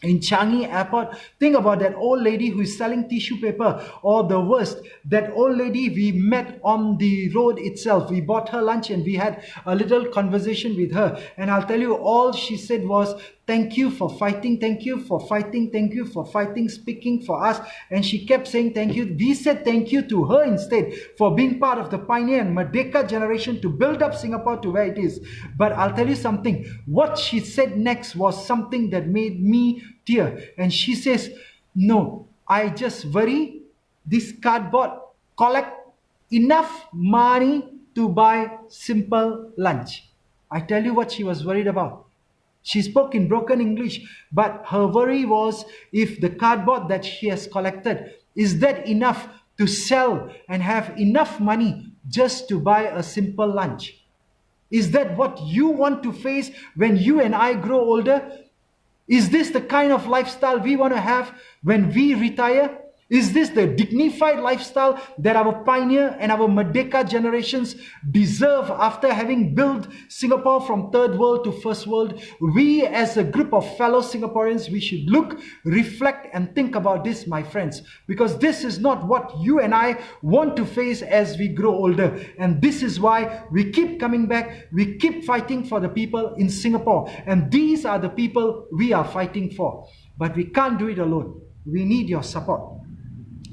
in Changi Airport. Think about that old lady who is selling tissue paper, or the worst, that old lady we met on the road itself. We bought her lunch and we had a little conversation with her. And I'll tell you, all she said was, thank you for fighting, thank you for fighting, thank you for fighting, speaking for us. And she kept saying thank you. We said thank you to her instead for being part of the pioneer and Merdeka generation to build up Singapore to where it is. But I'll tell you something, what she said next was something that made me tear. And she says, no, I just worry this cardboard collect enough money to buy simple lunch. I tell you what she was worried about. She spoke in broken English, but her worry was if the cardboard that she has collected, is that enough to sell and have enough money just to buy a simple lunch? Is that what you want to face when you and I grow older? Is this the kind of lifestyle we want to have when we retire? Is this the dignified lifestyle that our pioneer and our Merdeka generations deserve after having built Singapore from third world to first world? We as a group of fellow Singaporeans, we should look, reflect and think about this, my friends, because this is not what you and I want to face as we grow older. And this is why we keep coming back, we keep fighting for the people in Singapore. And these are the people we are fighting for. But we can't do it alone. We need your support.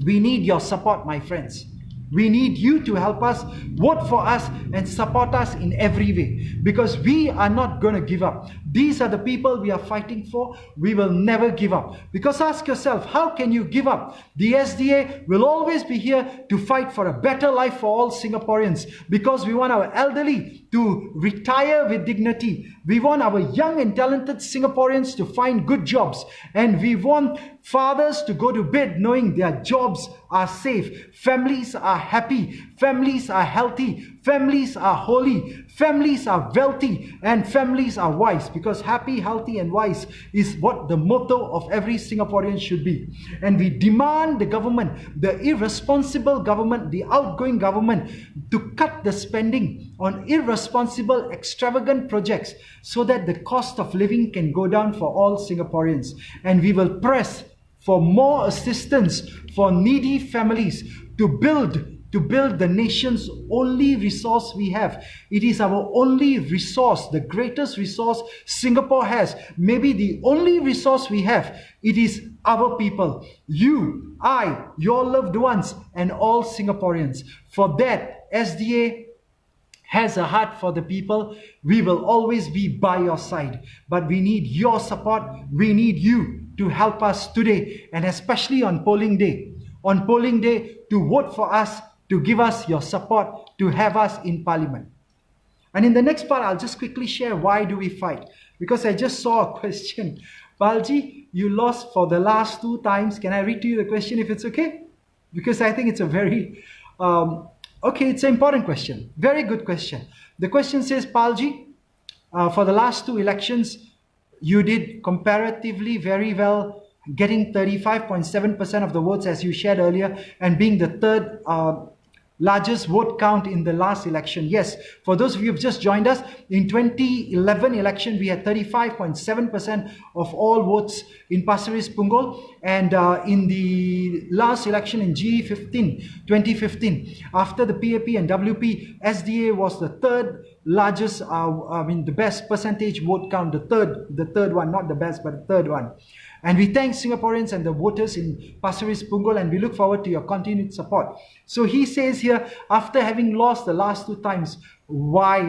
We need your support, my friends. We need you to help us, vote for us and support us in every way, because we are not going to give up. These are the people we are fighting for. We will never give up. Because ask yourself, how can you give up? The SDA will always be here to fight for a better life for all Singaporeans, because we want our elderly to retire with dignity. We want our young and talented Singaporeans to find good jobs, and we want fathers to go to bed knowing their jobs are safe, families are happy, families are healthy, families are holy, families are wealthy, and families are wise, because happy, healthy and wise is what the motto of every Singaporean should be. And we demand the government, the irresponsible government, the outgoing government, to cut the spending on irresponsible, extravagant projects so that the cost of living can go down for all Singaporeans. And we will press for more assistance for needy families to build the nation's only resource we have. It is our only resource, the greatest resource Singapore has, maybe the only resource we have. It is our people, you, I, your loved ones, and all Singaporeans. For that, SDA has a heart for the people. We will always be by your side, but we need your support. We need you to help us today, and especially on polling day. On polling day, to vote for us, to give us your support, to have us in Parliament. And in the next part, I'll just quickly share why do we fight. Because I just saw a question. Balji, you lost for the last 2 times. Can I read to you the question if it's okay? Because I think it's a very, it's an important question. Very good question. The question says, Palji, for the last 2 elections, you did comparatively very well, getting 35.7% of the votes as you shared earlier, and being the 3rd largest vote count in the last election. Yes, for those of you who have just joined us, in 2011 election, we had 35.7% of all votes in Pasir Ris Punggol. And in the last election in 2015, after the PAP and WP, SDA was the 3rd largest, the best percentage vote count, the third one, not the best, but the 3rd one. And we thank Singaporeans and the voters in Pasir Ris Punggol, and we look forward to your continued support. So he says here, after having lost the last 2 times, why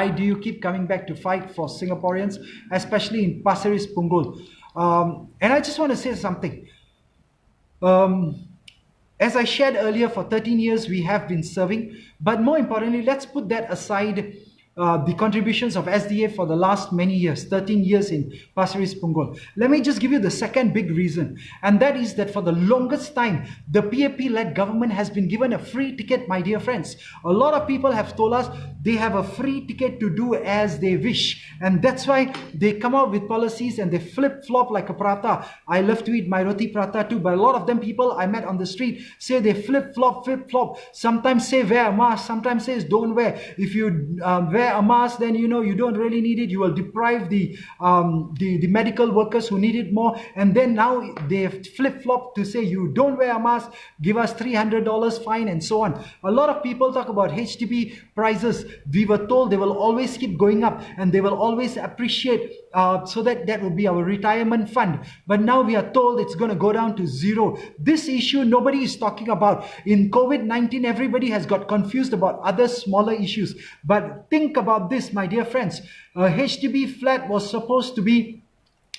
do you keep coming back to fight for Singaporeans, especially in Pasir Ris Punggol? And I just want to say something. As I shared earlier, for 13 years we have been serving, but more importantly, let's put that aside. The contributions of SDA for the last many years, 13 years in Pasir Ris Punggol. Let me just give you the second big reason, and that is that for the longest time, the PAP-led government has been given a free ticket, my dear friends. A lot of people have told us they have a free ticket to do as they wish, and that's why they come out with policies and they flip-flop like a prata. I love to eat my roti prata too, but a lot of them people I met on the street say they flip-flop. Sometimes say wear a mask, sometimes says don't wear. If you wear a mask, then you don't really need it. You will deprive the medical workers who need it more. And then now they've flip-flopped to say you don't wear a mask, give us $300 fine and so on. A lot of people talk about HDB prices. we were told they will always keep going up and they will always appreciate, so that will be our retirement fund. But now we are told it's going to go down to zero. This issue nobody is talking about. In COVID-19, everybody has got confused about other smaller issues. But think about this, my dear friends. A HDB flat was supposed to be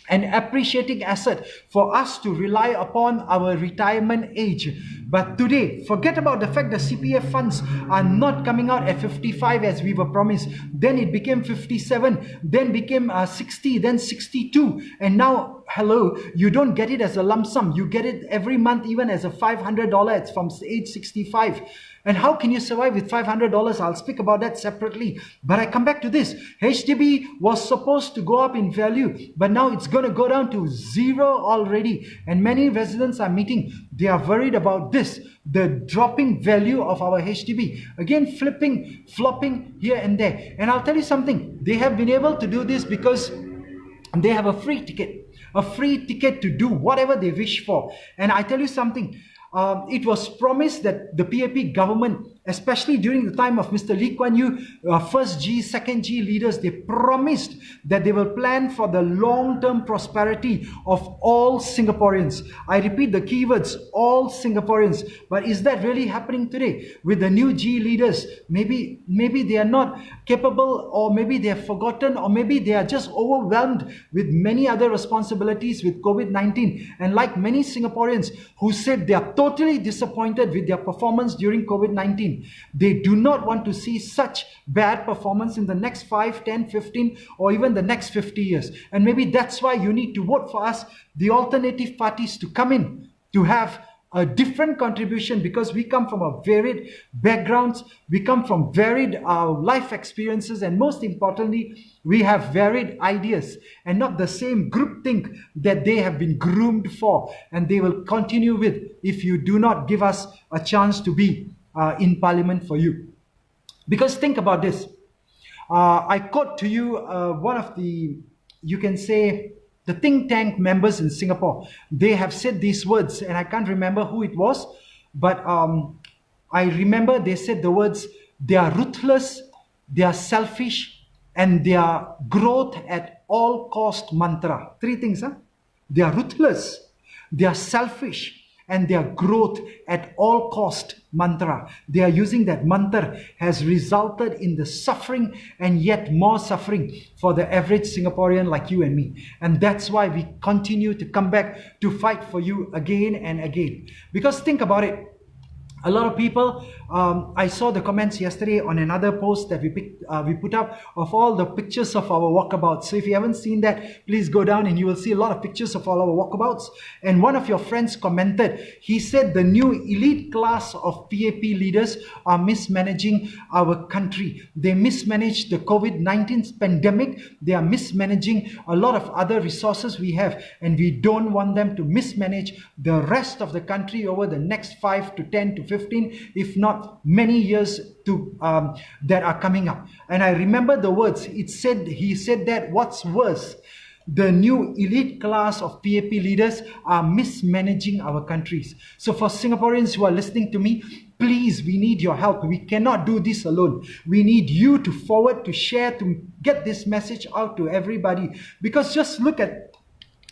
an appreciating asset for us to rely upon our retirement age. But today, forget about the fact that CPF funds are not coming out at 55 as we were promised. Then it became 57, then became 60, then 62. And now, hello, you don't get it as a lump sum. You get it every month, even as a $500. It's from age 65. And how can you survive with $500? I'll speak about that separately. But I come back to this. HDB was supposed to go up in value, but now it's going to go down to zero already. And many residents are meeting. They are worried about this, the dropping value of our HDB. Again, flopping here and there. And I'll tell you something. They have been able to do this because they have a free ticket to do whatever they wish for. And I tell you something. It was promised that the PAP government, especially during the time of Mr. Lee Kuan Yew, first G, second G leaders, they promised that they will plan for the long-term prosperity of all Singaporeans. I repeat the keywords, all Singaporeans. But is that really happening today with the new G leaders? Maybe they are not capable, or maybe they have forgotten, or maybe they are just overwhelmed with many other responsibilities with COVID-19. And like many Singaporeans who said they are totally disappointed with their performance during COVID-19. They do not want to see such bad performance in the next 5, 10, 15, or even the next 50 years. And maybe that's why you need to vote for us, the alternative parties, to come in, to have a different contribution, because we come from a varied backgrounds, we come from varied life experiences, and most importantly, we have varied ideas and not the same groupthink that they have been groomed for, and they will continue with if you do not give us a chance to be in parliament for you. Because think about this. I quote to you one of the, you can say, the think tank members in Singapore. They have said these words, and I can't remember who it was, but I remember they said the words, they are ruthless, they are selfish, and they are growth at all cost mantra. Three things, huh? They are ruthless, they are selfish, and their growth at all cost mantra. They are using that mantra has resulted in the suffering and yet more suffering for the average Singaporean like you and me. And that's why we continue to come back to fight for you again and again. Because think about it. A lot of people, I saw the comments yesterday on another post that we put up of all the pictures of our walkabouts. So if you haven't seen that, please go down and you will see a lot of pictures of all our walkabouts. And one of your friends commented, he said the new elite class of PAP leaders are mismanaging our country. They mismanage the COVID-19 pandemic. They are mismanaging a lot of other resources we have, and we don't want them to mismanage the rest of the country over the next 5 to 10 to 15, if not many years to that are coming up. And I remember the words. He said that what's worse, the new elite class of PAP leaders are mismanaging our countries. So for Singaporeans who are listening to me, please, we need your help. We cannot do this alone. We need you to forward, to share, to get this message out to everybody. Because just look at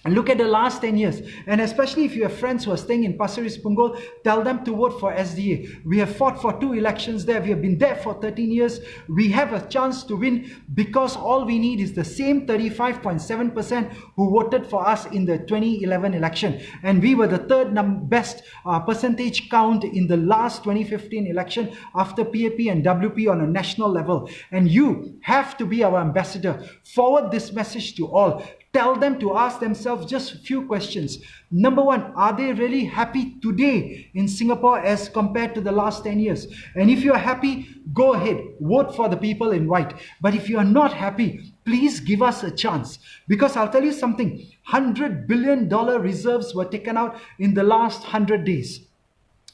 the last 10 years, and especially if you have friends who are staying in Pasir Ris Punggol, tell them to vote for SDA. We have fought for 2 elections there. We have been there for 13 years. We have a chance to win because all we need is the same 35.7% who voted for us in the 2011 election. And we were the third best percentage count in the last 2015 election after PAP and WP on a national level. And you have to be our ambassador. Forward this message to all. Tell them to ask themselves just a few questions. Number one, are they really happy today in Singapore as compared to the last 10 years? And if you are happy, go ahead, vote for the people in white. But if you are not happy, please give us a chance. Because I'll tell you something, $100 billion reserves were taken out in the last 100 days.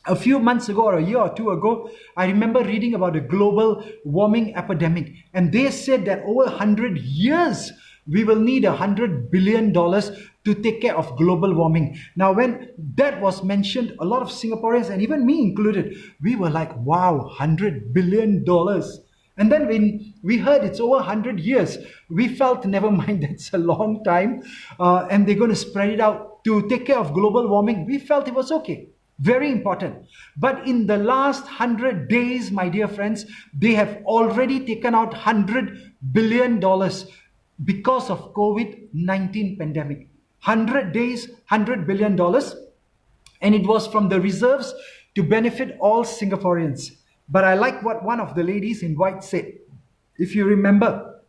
A few months ago or a year or two ago, I remember reading about a global warming epidemic. And they said that over 100 years, we will need $100 billion to take care of global warming. Now, when that was mentioned, a lot of Singaporeans, and even me included, we were like, wow, $100 billion. And then when we heard it's over 100 years, we felt, never mind, that's a long time, and they're going to spread it out to take care of global warming. We felt it was okay. Very important. But in the last 100 days, my dear friends, they have already taken out $100 billion because of COVID-19 pandemic. 100 days, $100 billion. And it was from the reserves to benefit all Singaporeans. But I like what one of the ladies in white said. If you remember,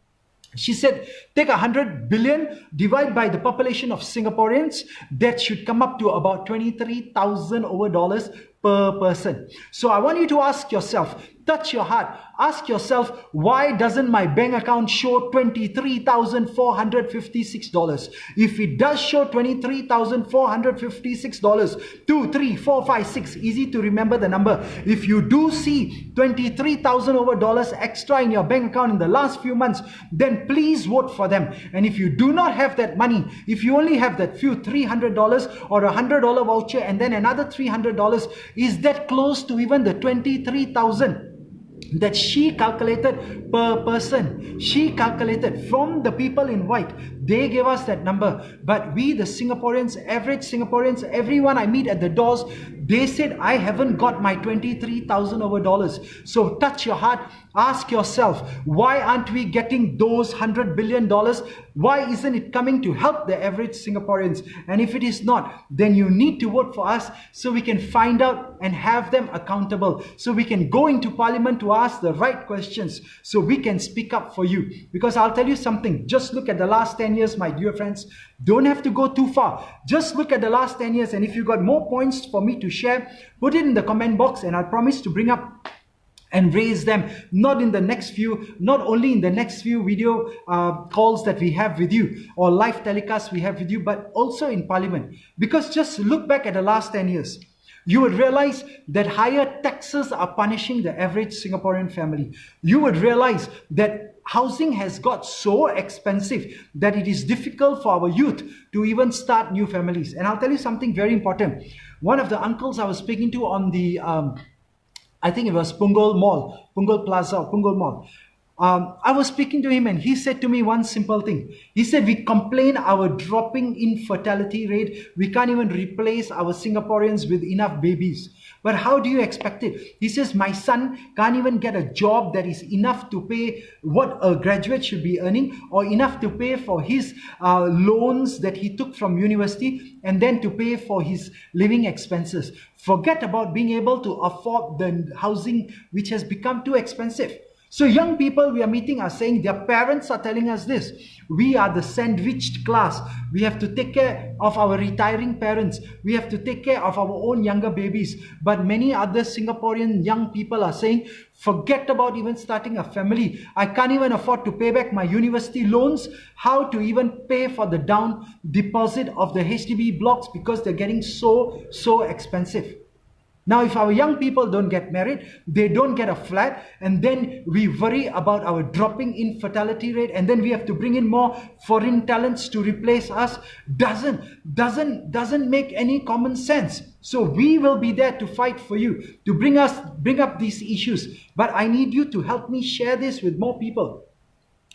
she said, take 100 billion, divide by the population of Singaporeans, that should come up to about 23,000 over dollars per person. So I want you to ask yourself, touch your heart, ask yourself, why doesn't my bank account show $23,456? If it does show $23,456, 2, 3, 4, 5, 6, easy to remember the number. If you do see 23,000 over dollars extra in your bank account in the last few months, then please vote for them. And if you do not have that money, if you only have that few $300 or a $100 voucher and then another $300, is that close to even the 23,000 that she calculated per person? She calculated from the people in white. They gave us that number. But we, the Singaporeans, average Singaporeans, everyone I meet at the doors, they said, I haven't got my 23,000 over dollars. So touch your heart. Ask yourself, why aren't we getting those $100 billion? Why isn't it coming to help the average Singaporeans? And if it is not, then you need to vote for us so we can find out and have them accountable. So we can go into Parliament to ask the right questions so we can speak up for you. Because I'll tell you something, just look at the last 10 years, my dear friends. Don't have to go too far. Just look at the last 10 years, and if you've got more points for me to share, put it in the comment box and I'll promise to bring up and raise them, not only in the next few video calls that we have with you or live telecasts we have with you, but also in Parliament. Because just look back at the last 10 years. You would realize that higher taxes are punishing the average Singaporean family. You would realize that housing has got so expensive that it is difficult for our youth to even start new families. And I'll tell you something very important. One of the uncles I was speaking to on the I think it was Punggol Mall, Punggol Plaza, Punggol Mall. I was speaking to him and he said to me one simple thing. He said, we complain our dropping infertility rate. We can't even replace our Singaporeans with enough babies. But how do you expect it? He says, my son can't even get a job that is enough to pay what a graduate should be earning or enough to pay for his loans that he took from university and then to pay for his living expenses. Forget about being able to afford the housing which has become too expensive. So young people we are meeting are saying their parents are telling us this. We are the sandwiched class. We have to take care of our retiring parents. We have to take care of our own younger babies. But many other Singaporean young people are saying, forget about even starting a family. I can't even afford to pay back my university loans. How to even pay for the down deposit of the HDB blocks because they're getting so expensive. Now, if our young people don't get married, they don't get a flat, and then we worry about our dropping infertility rate, and then we have to bring in more foreign talents to replace us, doesn't make any common sense. So we will be there to fight for you, to bring up these issues. But I need you to help me share this with more people,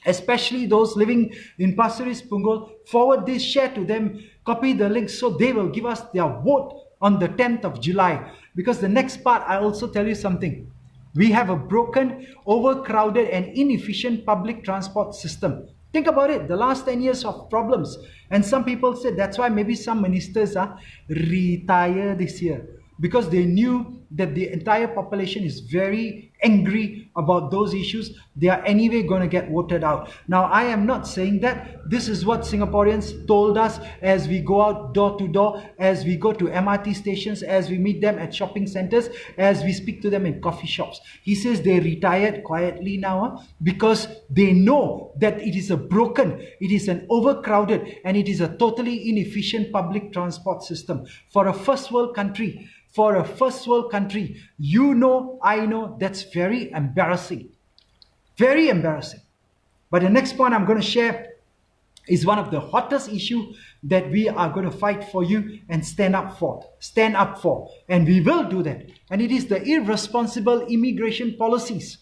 especially those living in Pasir Ris, Punggol. Forward this, share to them, copy the link so they will give us their vote on the 10th of July. Because the next part, I also tell you something. We have a broken, overcrowded and inefficient public transport system. Think about it, the last 10 years of problems. And some people said that's why maybe some ministers retire this year. Because they knew that the entire population is very angry about those issues. They are anyway going to get voted out. Now, I am not saying that. This is what Singaporeans told us as we go out door to door, as we go to MRT stations, as we meet them at shopping centers, as we speak to them in coffee shops. He says they retired quietly now because they know that it is a broken, it is an overcrowded, and it is a totally inefficient public transport system. For a first world country, you know, I know, that's very embarrassing. Very embarrassing. But the next point I'm going to share is one of the hottest issues that we are going to fight for you and stand up for. And we will do that. And it is the irresponsible immigration policies.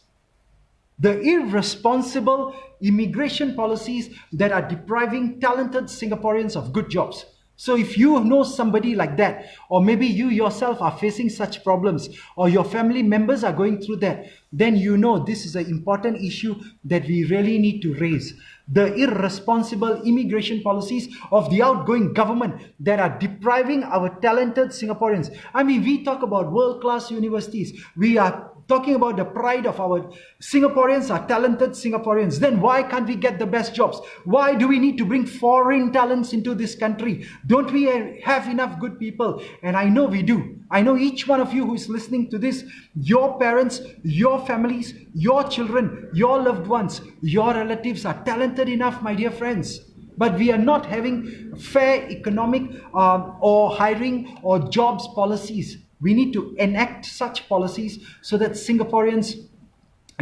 The irresponsible immigration policies that are depriving talented Singaporeans of good jobs. So if you know somebody like that, or maybe you yourself are facing such problems, or your family members are going through that, then you know this is an important issue that we really need to raise. The irresponsible immigration policies of the outgoing government that are depriving our talented Singaporeans. I mean, we talk about world-class universities. We are talking about the pride of our Singaporeans are talented Singaporeans. Then why can't we get the best jobs? Why do we need to bring foreign talents into this country? Don't we have enough good people? And I know we do. I know each one of you who is listening to this, your parents, your families, your children, your loved ones, your relatives are talented enough, my dear friends. But we are not having fair economic or hiring or jobs policies. We need to enact such policies so that Singaporeans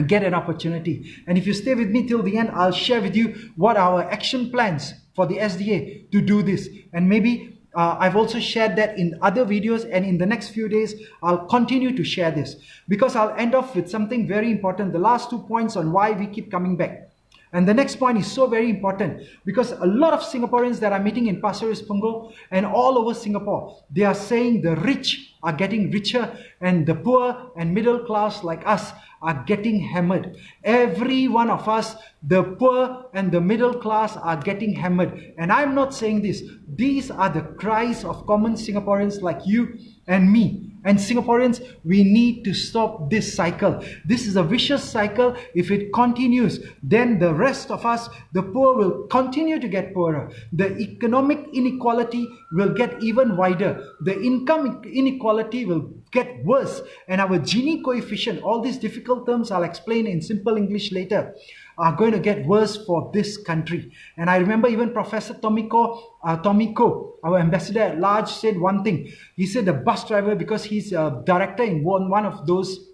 get an opportunity. And if you stay with me till the end, I'll share with you what our action plans for the SDA to do this. And maybe I've also shared that in other videos, and in the next few days, I'll continue to share this. Because I'll end off with something very important, the last 2 points on why we keep coming back. And the next point is so very important because a lot of Singaporeans that I'm meeting in Pasir Ris Punggol and all over Singapore, they are saying the rich are getting richer and the poor and middle class like us are getting hammered. Every one of us, the poor and the middle class, are getting hammered. And I'm not saying this. These are the cries of common Singaporeans like you and me. And Singaporeans, we need to stop this cycle. This is a vicious cycle. If it continues, then the rest of us, the poor, will continue to get poorer. The economic inequality will get even wider. The income inequality will get worse. And our Gini coefficient, all these difficult terms I'll explain in simple English later, are going to get worse for this country. And I remember even Professor Tomiko, our ambassador at large, said one thing. He said the bus driver, because he's a director in one of those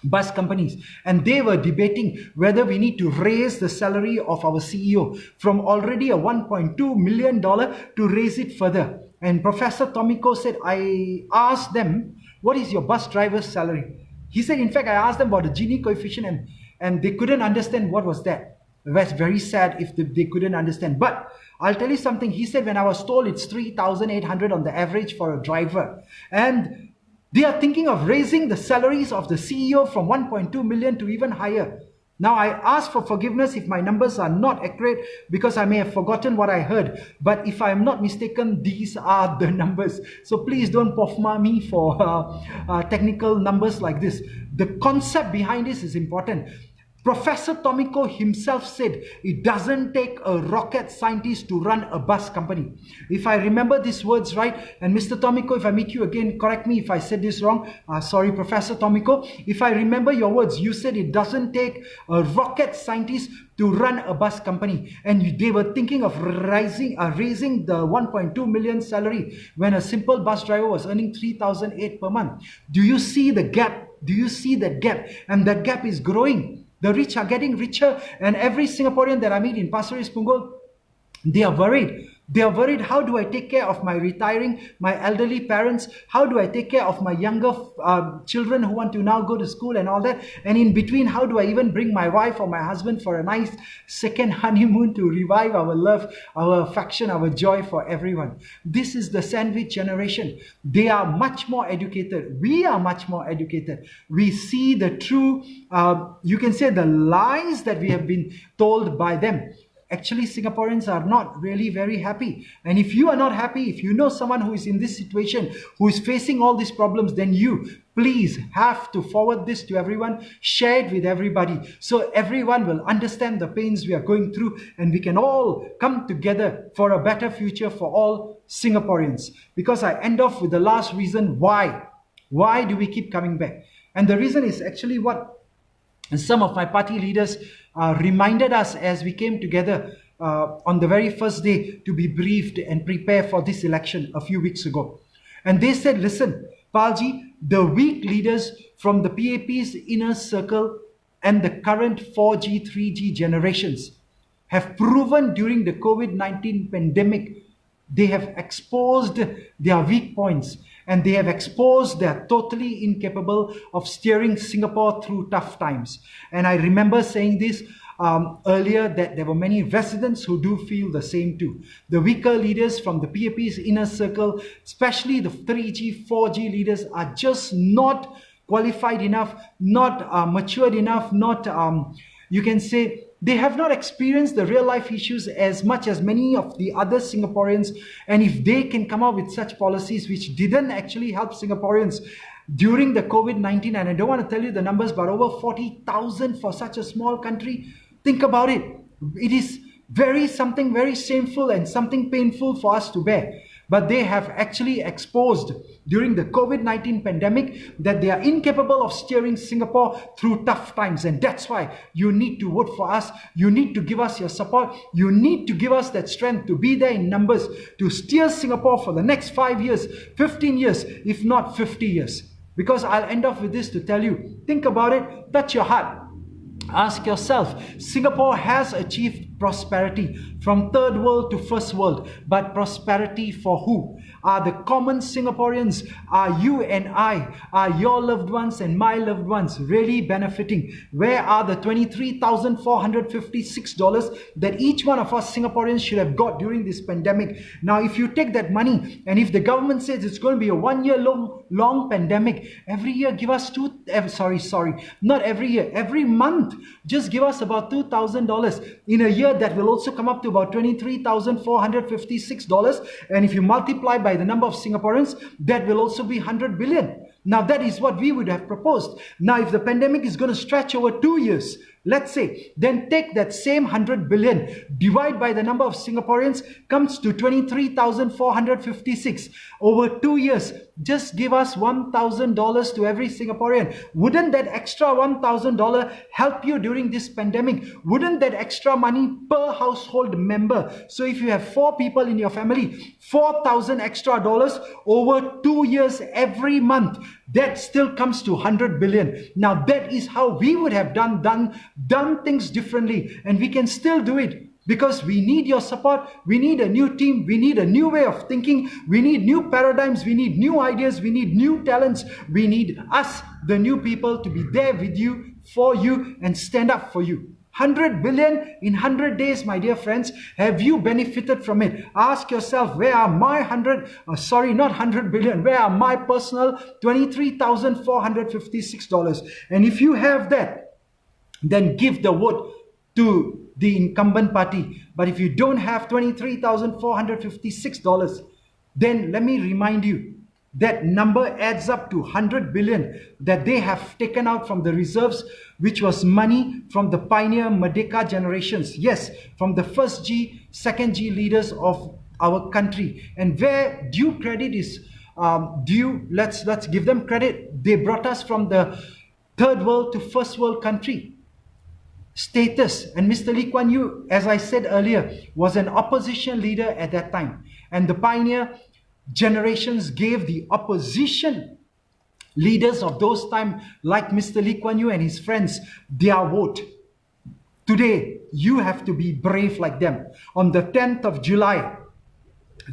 bus companies, and they were debating whether we need to raise the salary of our CEO from already a $1.2 million to raise it further. And Professor Tomiko said, I asked them, what is your bus driver's salary? He said, in fact, I asked them about the Gini coefficient, and they couldn't understand what was that. That's very sad if they couldn't understand. But I'll tell you something. He said, when I was told it's 3,800 on the average for a driver, and they are thinking of raising the salaries of the CEO from 1.2 million to even higher. Now, I ask for forgiveness if my numbers are not accurate because I may have forgotten what I heard. But if I'm not mistaken, these are the numbers. So please don't pofma me for technical numbers like this. The concept behind this is important. Professor Tomiko himself said it doesn't take a rocket scientist to run a bus company. If I remember these words right, and Mr. Tomiko, if I meet you again, correct me if I said this wrong. Sorry, Professor Tomiko. If I remember your words, you said it doesn't take a rocket scientist to run a bus company. And they were thinking of raising the 1.2 million salary when a simple bus driver was earning 3,008 per month. Do you see the gap? Do you see that gap? And that gap is growing. The rich are getting richer, and every Singaporean that I meet in Pasir Ris Punggol, they are worried. They are worried, how do I take care of my my elderly parents? How do I take care of my younger children who want to now go to school and all that? And in between, how do I even bring my wife or my husband for a nice second honeymoon to revive our love, our affection, our joy for everyone? This is the sandwich generation. They are much more educated. We are much more educated. We see the true, you can say the lies that we have been told by them. Actually, Singaporeans are not really very happy. And if you are not happy, if you know someone who is in this situation, who is facing all these problems, then you, please have to forward this to everyone, share it with everybody, so everyone will understand the pains we are going through, and we can all come together for a better future for all Singaporeans. Because I end off with the last reason why. Why do we keep coming back? And the reason is actually what some of my party leaders reminded us as we came together on the very first day to be briefed and prepare for this election a few weeks ago. And they said, listen, Palji, the weak leaders from the PAP's inner circle and the current 4G, 3G generations have proven during the COVID-19 pandemic They have exposed their weak points, and they have exposed they're totally incapable of steering Singapore through tough times. And I remember saying this earlier, that there were many residents who do feel the same too. The weaker leaders from the PAP's inner circle, especially the 3G, 4G leaders, are just not qualified enough, not matured enough, not, you can say, they have not experienced the real life issues as much as many of the other Singaporeans. And if they can come up with such policies which didn't actually help Singaporeans during the COVID-19, and I don't want to tell you the numbers, but over 40,000 for such a small country. Think about it. It is something very shameful and something painful for us to bear. But they have actually exposed during the COVID-19 pandemic that they are incapable of steering Singapore through tough times. And that's why you need to vote for us. You need to give us your support. You need to give us that strength to be there in numbers to steer Singapore for the next 5 years, 15 years, if not 50 years. Because I'll end off with this to tell you, think about it, touch your heart. Ask yourself, Singapore has achieved prosperity from third world to first world, but prosperity for who? Are the common Singaporeans, are you and I, are your loved ones and my loved ones really benefiting? Where are the $23,456 that each one of us Singaporeans should have got during this pandemic? Now, if you take that money, and if the government says it's going to be a 1 year long pandemic, every year give us not every year, every month, just give us about $2,000 in a year. That will also come up to about $23,456. And if you multiply by the number of Singaporeans, that will also be 100 billion. Now, that is what we would have proposed. Now, if the pandemic is going to stretch over 2 years, let's say, then take that same 100 billion, divide by the number of Singaporeans, comes to 23,456. Over 2 years, just give us $1,000 to every Singaporean. Wouldn't that extra $1,000 help you during this pandemic? Wouldn't that extra money per household member? So if you have 4 people in your family, 4,000 extra dollars over 2 years every month, that still comes to 100 billion. Now, that is how we would have done things differently, and we can still do it. Because we need your support, we need a new team, we need a new way of thinking, we need new paradigms, we need new ideas, we need new talents, we need us, the new people, to be there with you, for you, and stand up for you. 100 billion in 100 days, my dear friends. Have you benefited from it? Ask yourself, where are my not 100 billion, where are my personal $23,456? And if you have that, then give the vote to the incumbent party. But if you don't have $23,456, then let me remind you, that number adds up to 100 billion that they have taken out from the reserves, which was money from the pioneer Merdeka generations. Yes, from the first G, second G leaders of our country. And where due credit is due, let's give them credit. They brought us from the third world to first world country status. And Mr. Lee Kuan Yew, as I said earlier, was an opposition leader at that time. And the pioneer generations gave the opposition leaders of those time, like Mr. Lee Kuan Yew and his friends, their vote. Today, you have to be brave like them. On the 10th of July,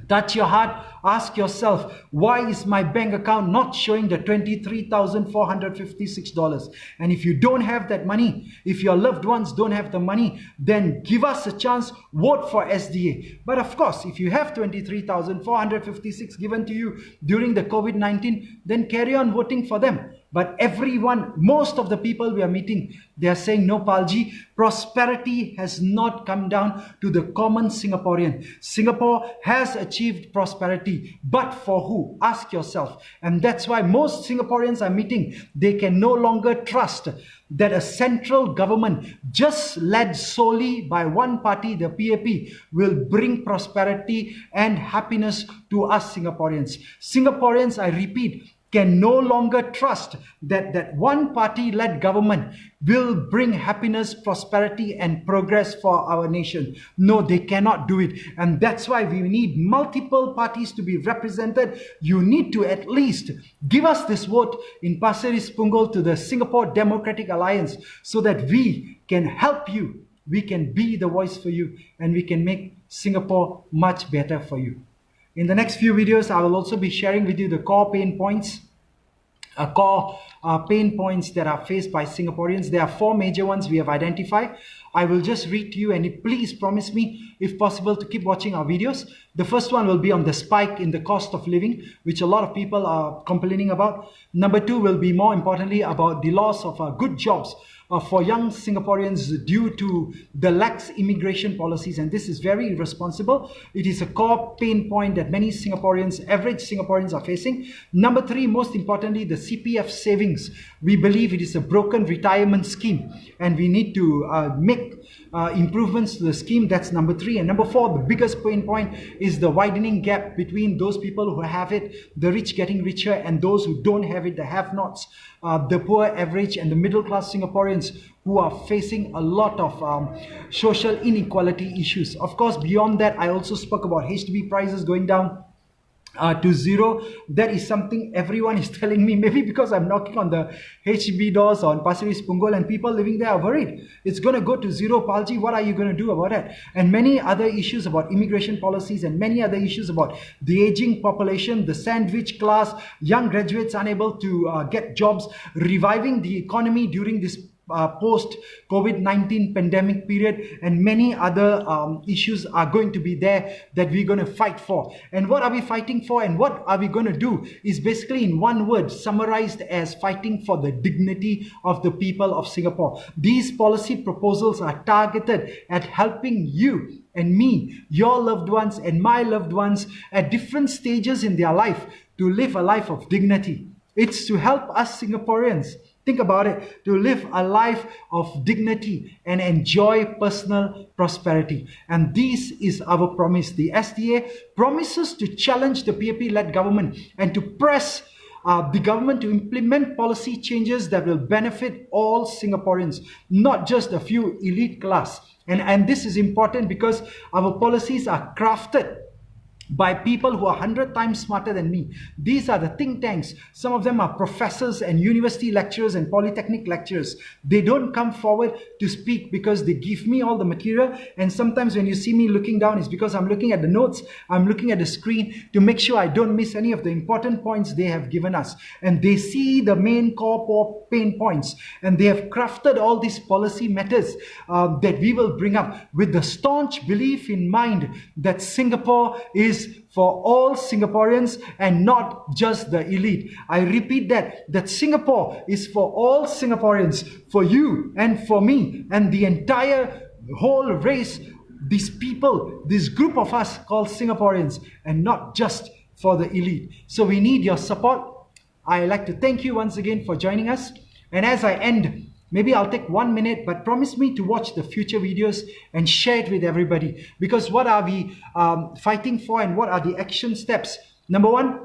touch your heart, ask yourself, why is my bank account not showing the $23,456? And if you don't have that money, if your loved ones don't have the money, then give us a chance, vote for SDA. But of course, if you have 23,456 given to you during the COVID-19, then carry on voting for them. But everyone, most of the people we are meeting, they are saying, no, Palji, prosperity has not come down to the common Singaporean. Singapore has achieved prosperity, but for who? Ask yourself. And that's why most Singaporeans are meeting. They can no longer trust that a central government just led solely by one party, the PAP, will bring prosperity and happiness to us Singaporeans. Singaporeans, I repeat, can no longer trust that one party-led government will bring happiness, prosperity, and progress for our nation. No, they cannot do it. And that's why we need multiple parties to be represented. You need to at least give us this vote in Pasir Ris Punggol to the Singapore Democratic Alliance so that we can help you. We can be the voice for you, and we can make Singapore much better for you. In the next few videos, I will also be sharing with you the core pain points pain points that are faced by Singaporeans. There are 4 major ones we have identified. I will just read to you, and please promise me, if possible, to keep watching our videos. The first one will be on the spike in the cost of living, which a lot of people are complaining about. Number 2 will be, more importantly, about the loss of good jobs for young Singaporeans due to the lax immigration policies, and this is very irresponsible. It is a core pain point that many Singaporeans, average Singaporeans, are facing. Number 3, most importantly, the CPF savings. We believe it is a broken retirement scheme, and we need to make improvements to the scheme. That's number 3. And number 4, the biggest pain point is the widening gap between those people who have it, the rich getting richer, and those who don't have it, the have-nots, the poor, average, and the middle-class Singaporeans who are facing a lot of social inequality issues. Of course, beyond that, I also spoke about HDB prices going down to 0. That is something everyone is telling me, maybe because I'm knocking on the HDB doors on Pasir Ris Punggol, and people living there are worried. It's going to go to 0, Palji. What are you going to do about that? And many other issues about immigration policies, and many other issues about the aging population, the sandwich class, young graduates unable to get jobs, reviving the economy during this post-COVID-19 pandemic period, and many other issues are going to be there that we're going to fight for. And what are we fighting for, and what are we going to do, is basically in one word summarized as fighting for the dignity of the people of Singapore. These policy proposals are targeted at helping you and me, your loved ones and my loved ones at different stages in their life to live a life of dignity. It's to help us Singaporeans, think about it, to live a life of dignity and enjoy personal prosperity. And this is our promise. The SDA promises to challenge the PAP-led government and to press the government to implement policy changes that will benefit all Singaporeans, not just a few elite class. And this is important because our policies are crafted by people who are 100 times smarter than me. These are the think tanks. Some of them are professors and university lecturers and polytechnic lecturers. They don't come forward to speak because they give me all the material, and sometimes when you see me looking down, it's because I'm looking at the notes, I'm looking at the screen to make sure I don't miss any of the important points they have given us. And they see the main core pain points, and they have crafted all these policy matters that we will bring up with the staunch belief in mind that Singapore is for all Singaporeans and not just the elite. I repeat that Singapore is for all Singaporeans, for you and for me and the entire whole race, these people, this group of us called Singaporeans, and not just for the elite. So we need your support. I'd like to thank you once again for joining us. And as I end, maybe I'll take 1 minute, but promise me to watch the future videos and share it with everybody. Because what are we fighting for, and what are the action steps? Number 1,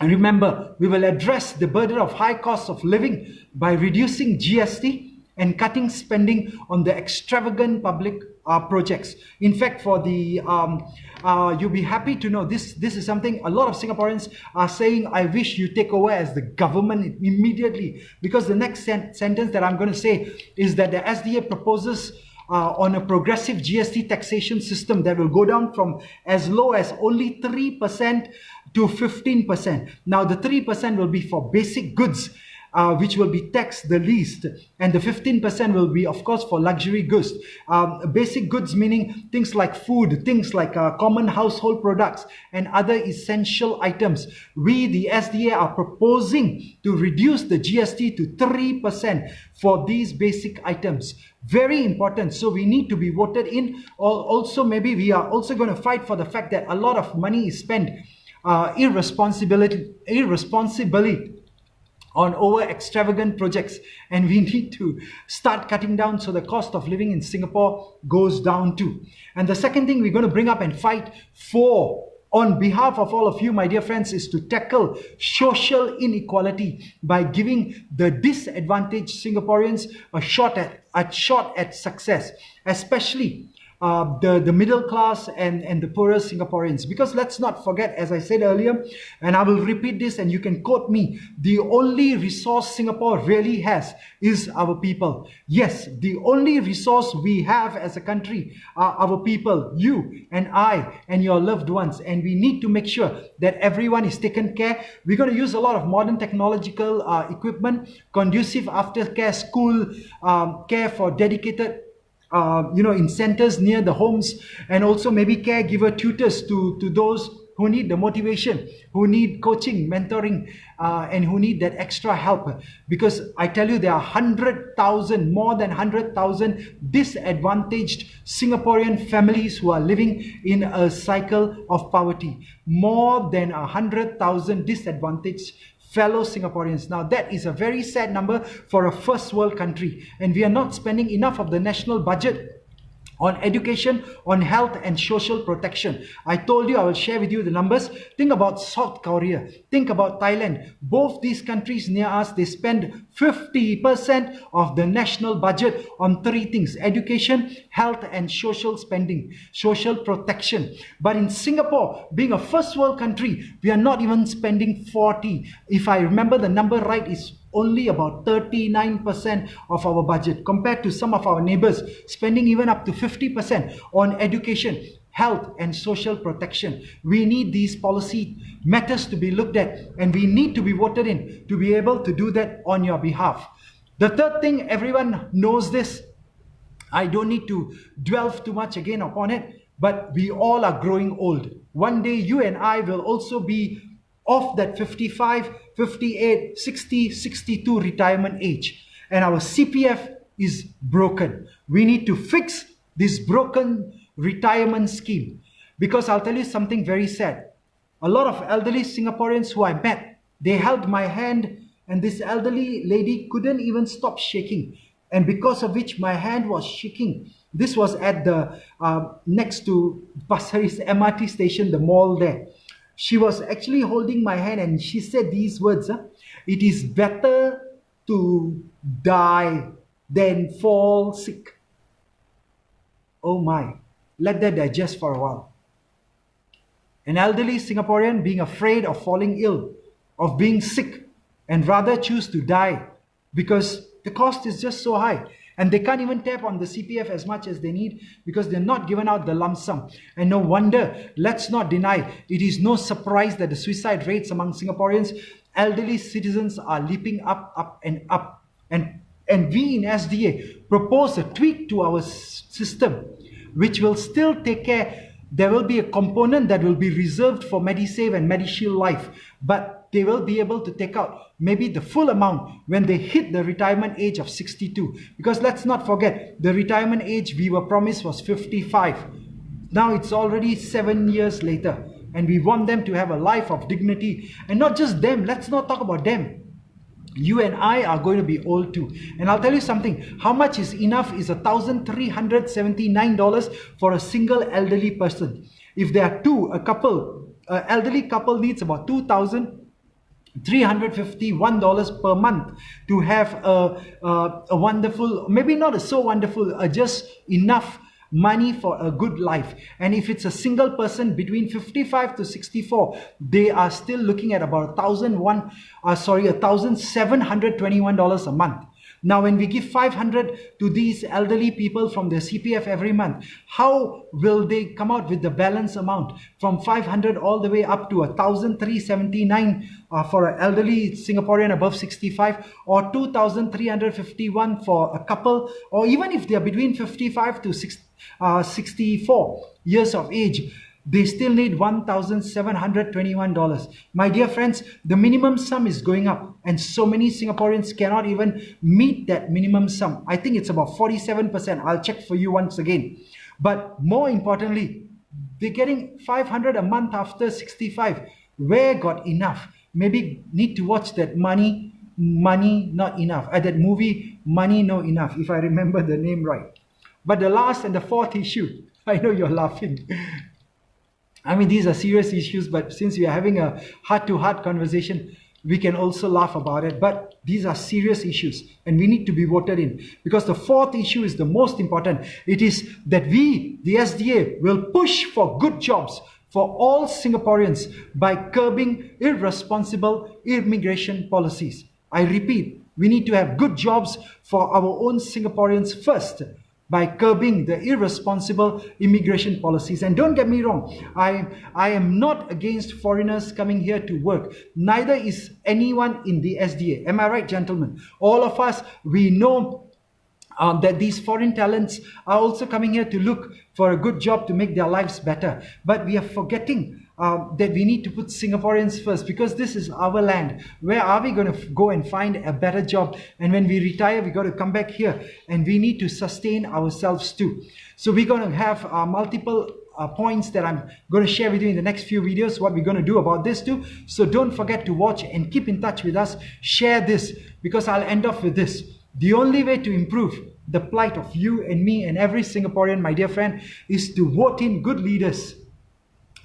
remember, we will address the burden of high cost of living by reducing GST and cutting spending on the extravagant public projects. In fact, for the you'll be happy to know this is something a lot of Singaporeans are saying, I wish you take over as the government immediately, because the next sentence that I'm going to say is that the SDA proposes on a progressive GST taxation system that will go down from as low as only 3% to 15%. Now the 3% will be for basic goods, which will be taxed the least, and the 15% will be, of course, for luxury goods. Basic goods meaning things like food, things like common household products and other essential items. We, the SDA, are proposing to reduce the GST to 3% for these basic items. Very important. So we need to be voted in. Also, maybe we are also going to fight for the fact that a lot of money is spent irresponsibly on over extravagant projects, and we need to start cutting down so the cost of living in Singapore goes down too. And the second thing we're going to bring up and fight for on behalf of all of you, my dear friends, is to tackle social inequality by giving the disadvantaged Singaporeans a shot at success, especially the middle class and the poorer Singaporeans. Because let's not forget, as I said earlier, and I will repeat this and you can quote me, the only resource Singapore really has is our people. Yes, the only resource we have as a country are our people, you and I and your loved ones. And we need to make sure that everyone is taken care. We're going to use a lot of modern technological equipment, conducive aftercare, school care for dedicated in centers near the homes, and also maybe caregiver tutors to those who need the motivation, who need coaching, mentoring, and who need that extra help. Because I tell you, there are 100,000, more than 100,000 disadvantaged Singaporean families who are living in a cycle of poverty. More than 100,000 disadvantaged fellow Singaporeans. Now that is a very sad number for a first world country, and we are not spending enough of the national budget on education, on health and social protection. I told you I will share with you the numbers. Think about South Korea, think about Thailand. Both these countries near us, they spend 50% of the national budget on three things: education, health and social spending, social protection. But in Singapore, being a first world country, we are not even spending 40. If I remember the number right, is only about 39% of our budget, compared to some of our neighbors spending even up to 50% on education, health and social protection. We need these policy matters to be looked at, and we need to be voted in to be able to do that on your behalf. The third thing, everyone knows this, I don't need to dwell too much again upon it, but we all are growing old. One day you and I will also be of that 55, 58, 60, 62 retirement age, and our CPF is broken. We need to fix this broken retirement scheme, because I'll tell you something very sad. A lot of elderly Singaporeans who I met, they held my hand, and this elderly lady couldn't even stop shaking, and because of which my hand was shaking. This was at the next to Pasir Ris MRT station, the mall there. She was actually holding my hand and she said these words, "It is better to die than fall sick." Oh my, let that digest for a while. An elderly Singaporean being afraid of falling ill, of being sick, and rather choose to die because the cost is just so high. And they can't even tap on the CPF as much as they need because they're not given out the lump sum. And no wonder, let's not deny, it is no surprise that the suicide rates among Singaporeans, elderly citizens are leaping up and up. And we in SDA propose a tweak to our system, which will still take care. There will be a component that will be reserved for MediSave and MediShield Life, but they will be able to take out maybe the full amount when they hit the retirement age of 62. Because let's not forget, the retirement age we were promised was 55. Now it's already 7 years later, and we want them to have a life of dignity. And not just them, let's not talk about them. You and I are going to be old too. And I'll tell you something, how much is enough is $1,379 for a single elderly person. If there are two, an elderly couple needs about $2,351 per month to have a wonderful, maybe not a so wonderful, just enough money for a good life. And if it's a single person between 55 to 64, they are still looking at about $1,721 a month. Now, when we give 500 to these elderly people from their CPF every month, how will they come out with the balance amount from 500 all the way up to $1,379 for an elderly Singaporean above 65, or 2,351 for a couple, or even if they are between 55 to 64 years of age, they still need $1,721. My dear friends, the minimum sum is going up, and so many Singaporeans cannot even meet that minimum sum. I think it's about 47%. I'll check for you once again. But more importantly, they're getting 500 a month after 65. Where got enough? Maybe need to watch that Money Not Enough. That movie, Money No Enough, if I remember the name right. But the last and the fourth issue, I know you're laughing. I mean, these are serious issues, but since we are having a heart-to-heart conversation, we can also laugh about it, but these are serious issues and we need to be voted in. Because the fourth issue is the most important. It is that we, the SDA, will push for good jobs for all Singaporeans by curbing irresponsible immigration policies. I repeat, we need to have good jobs for our own Singaporeans first, by curbing the irresponsible immigration policies. And don't get me wrong, I am not against foreigners coming here to work. Neither is anyone in the SDA. Am I right, gentlemen? All of us, we know that these foreign talents are also coming here to look for a good job to make their lives better. But we are forgetting that we need to put Singaporeans first, because this is our land. Where are we going to go and find a better job? And when we retire, we got to come back here and we need to sustain ourselves too. So we're going to have multiple points that I'm going to share with you in the next few videos, what we're going to do about this too. So don't forget to watch and keep in touch with us. Share this, because I'll end off with this. The only way to improve the plight of you and me and every Singaporean, my dear friend, is to vote in good leaders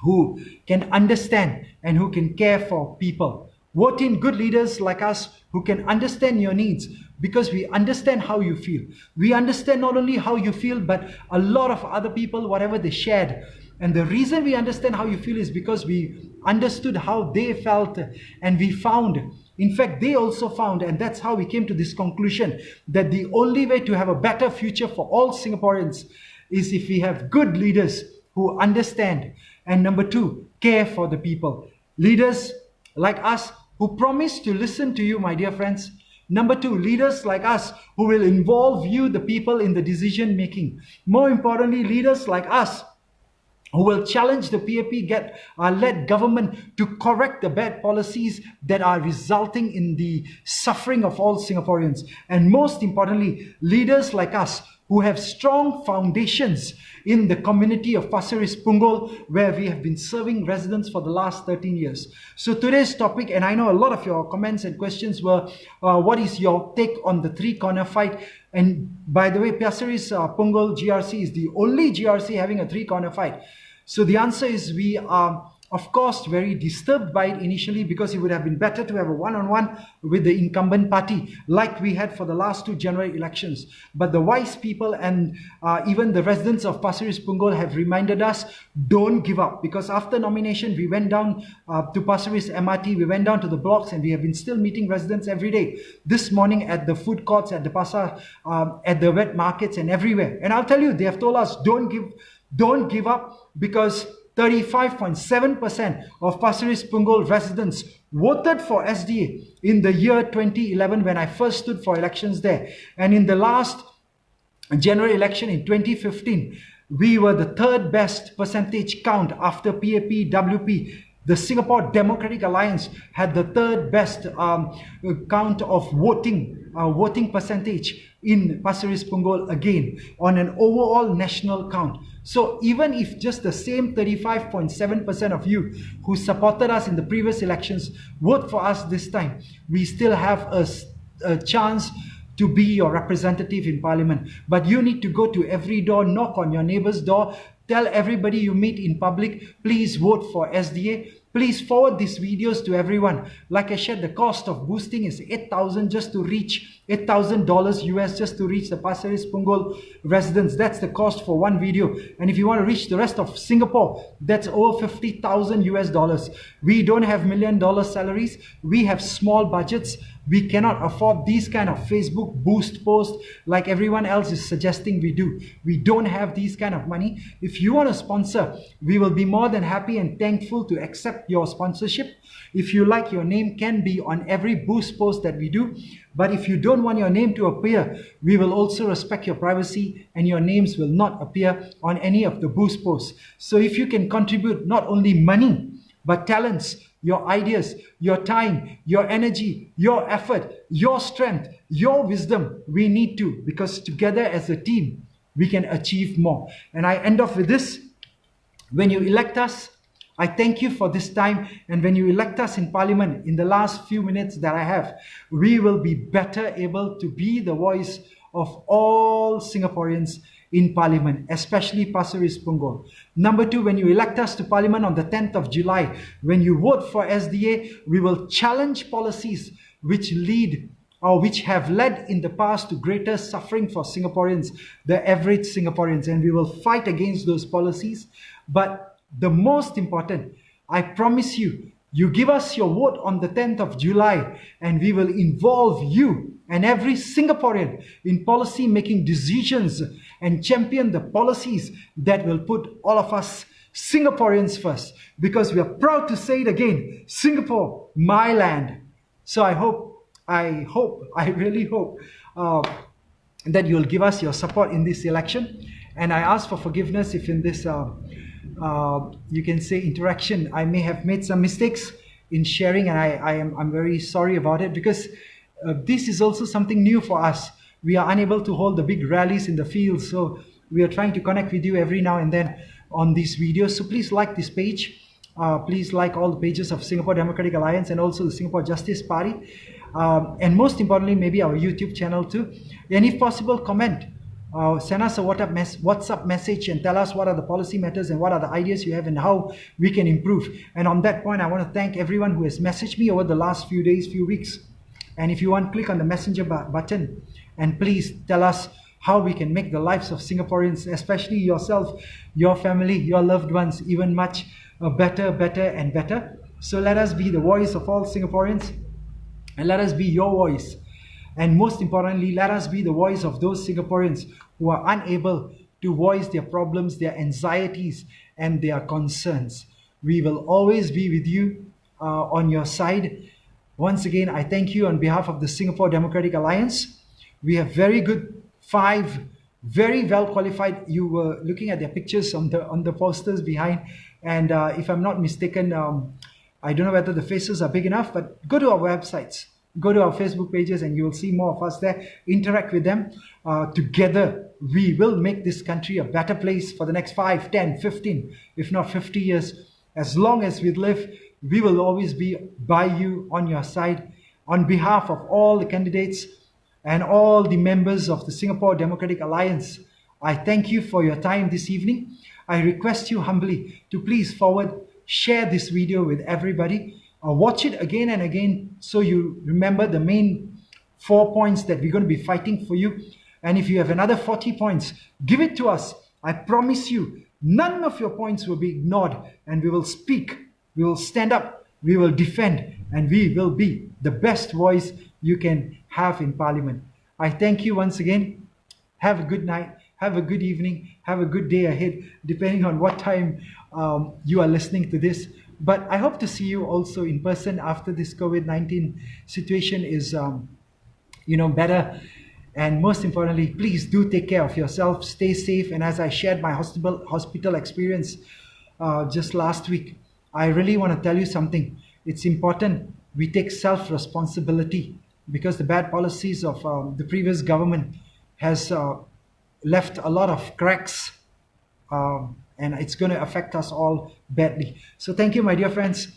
who can understand and who can care for people. Vote in good leaders like us who can understand your needs, because we understand how you feel. We understand not only how you feel, but a lot of other people, whatever they shared. And the reason we understand how you feel is because we understood how they felt, and we found, in fact, they also found, and that's how we came to this conclusion, that the only way to have a better future for all Singaporeans is if we have good leaders who understand, and number two, care for the people. Leaders like us who promise to listen to you, my dear friends. Number two, leaders like us who will involve you, the people, in the decision making. More importantly, leaders like us who will challenge the PAP-led government to correct the bad policies that are resulting in the suffering of all Singaporeans. And most importantly, leaders like us who have strong foundations in the community of Pasir Ris Punggol, where we have been serving residents for the last 13 years. So today's topic, and I know a lot of your comments and questions were, what is your take on the three-corner fight? And by the way, Pasir Ris Punggol GRC is the only GRC having a three-corner fight. So the answer is, we are, of course, very disturbed by it initially, because it would have been better to have a one-on-one with the incumbent party like we had for the last two general elections. But the wise people and even the residents of Pasir Ris Punggol have reminded us, don't give up. Because after nomination, we went down to Pasir Ris MRT, we went down to the blocks, and we have been still meeting residents every day. This morning at the food courts, at the pasar, at the wet markets, and everywhere. And I'll tell you, they have told us, don't give up, because 35.7% of Pasir Ris Punggol residents voted for SDA in the year 2011 when I first stood for elections there. And in the last general election in 2015, we were the third best percentage count after PAP, WP. The Singapore Democratic Alliance had the third best count of voting percentage in Pasir Ris Punggol again on an overall national count. So even if just the same 35.7% of you who supported us in the previous elections vote for us this time, we still have a chance to be your representative in Parliament. But you need to go to every door, knock on your neighbor's door, tell everybody you meet in public, please vote for SDA. Please forward these videos to everyone. Like I said, the cost of boosting is $8,000 just to reach $8,000 US just to reach the Pasir Ris Punggol residents. That's the cost for one video. And if you want to reach the rest of Singapore, that's over $50,000 US. We don't have $1 million salaries. We have small budgets. We cannot afford these kind of Facebook boost posts like everyone else is suggesting we do. We don't have these kind of money. If you want to sponsor, we will be more than happy and thankful to accept your sponsorship. If you like, your name can be on every boost post that we do. But if you don't want your name to appear, we will also respect your privacy, and your names will not appear on any of the boost posts. So if you can contribute not only money, but talents, your ideas, your time, your energy, your effort, your strength, your wisdom, we need to, because together as a team, we can achieve more. And I end off with this. When you elect us, I thank you for this time. And when you elect us in Parliament, in the last few minutes that I have, we will be better able to be the voice of all Singaporeans in Parliament, especially Pasir Ris Punggol. Number two, when you elect us to Parliament on the 10th of July, when you vote for SDA, we will challenge policies which lead or which have led in the past to greater suffering for Singaporeans, the average Singaporeans, and we will fight against those policies. But the most important, I promise you, you give us your vote on the 10th of July and we will involve you and every Singaporean in policy making decisions and champion the policies that will put all of us Singaporeans first, because we are proud to say it again, Singapore, my land. So I really hope that you'll give us your support in this election. And I ask for forgiveness if in this you can say interaction I may have made some mistakes in sharing, and I'm very sorry about it, because this is also something new for us. We are unable to hold the big rallies in the field, so we are trying to connect with you every now and then on these videos. So please like this page, please like all the pages of Singapore Democratic Alliance and also the Singapore Justice Party, and most importantly maybe our YouTube channel too. And if possible, comment. Send us a WhatsApp message and tell us what are the policy matters and what are the ideas you have and how we can improve. And on that point, I want to thank everyone who has messaged me over the last few days, few weeks. And if you want, click on the messenger button and please tell us how we can make the lives of Singaporeans, especially yourself, your family, your loved ones, even much better and better. So let us be the voice of all Singaporeans, and let us be your voice. And most importantly, let us be the voice of those Singaporeans who are unable to voice their problems, their anxieties, and their concerns. We will always be with you on your side. Once again, I thank you on behalf of the Singapore Democratic Alliance. We have very good 5 very well qualified. You were looking at their pictures on the posters behind, and if I'm not mistaken, I don't know whether the faces are big enough, but go to our websites. Go to our Facebook pages and you will see more of us there. Interact with them. Together, we will make this country a better place for the next 5, 10, 15, if not 50 years. As long as we live, we will always be by you, on your side. On behalf of all the candidates and all the members of the Singapore Democratic Alliance, I thank you for your time this evening. I request you humbly to please share this video with everybody. Watch it again and again so you remember the main 4 points that we're going to be fighting for you. And if you have another 40 points, give it to us. I promise you, none of your points will be ignored, and we will speak, we will stand up, we will defend, and we will be the best voice you can have in Parliament. I thank you once again. Have a good night, have a good evening, have a good day ahead, depending on what time you are listening to this. But I hope to see you also in person after this COVID-19 situation is, better. And most importantly, please do take care of yourself, stay safe. And as I shared my hospital experience just last week, I really want to tell you something. It's important we take self-responsibility, because the bad policies of the previous government has left a lot of cracks, and it's going to affect us all badly. So thank you, my dear friends.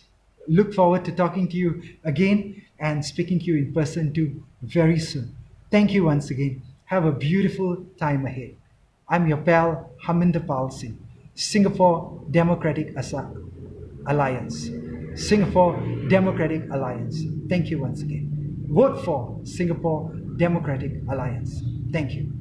Look forward to talking to you again and speaking to you in person too very soon. Thank you once again. Have a beautiful time ahead. I'm your pal, Harminder Singh, Singapore Democratic Alliance. Singapore Democratic Alliance. Thank you once again. Vote for Singapore Democratic Alliance. Thank you.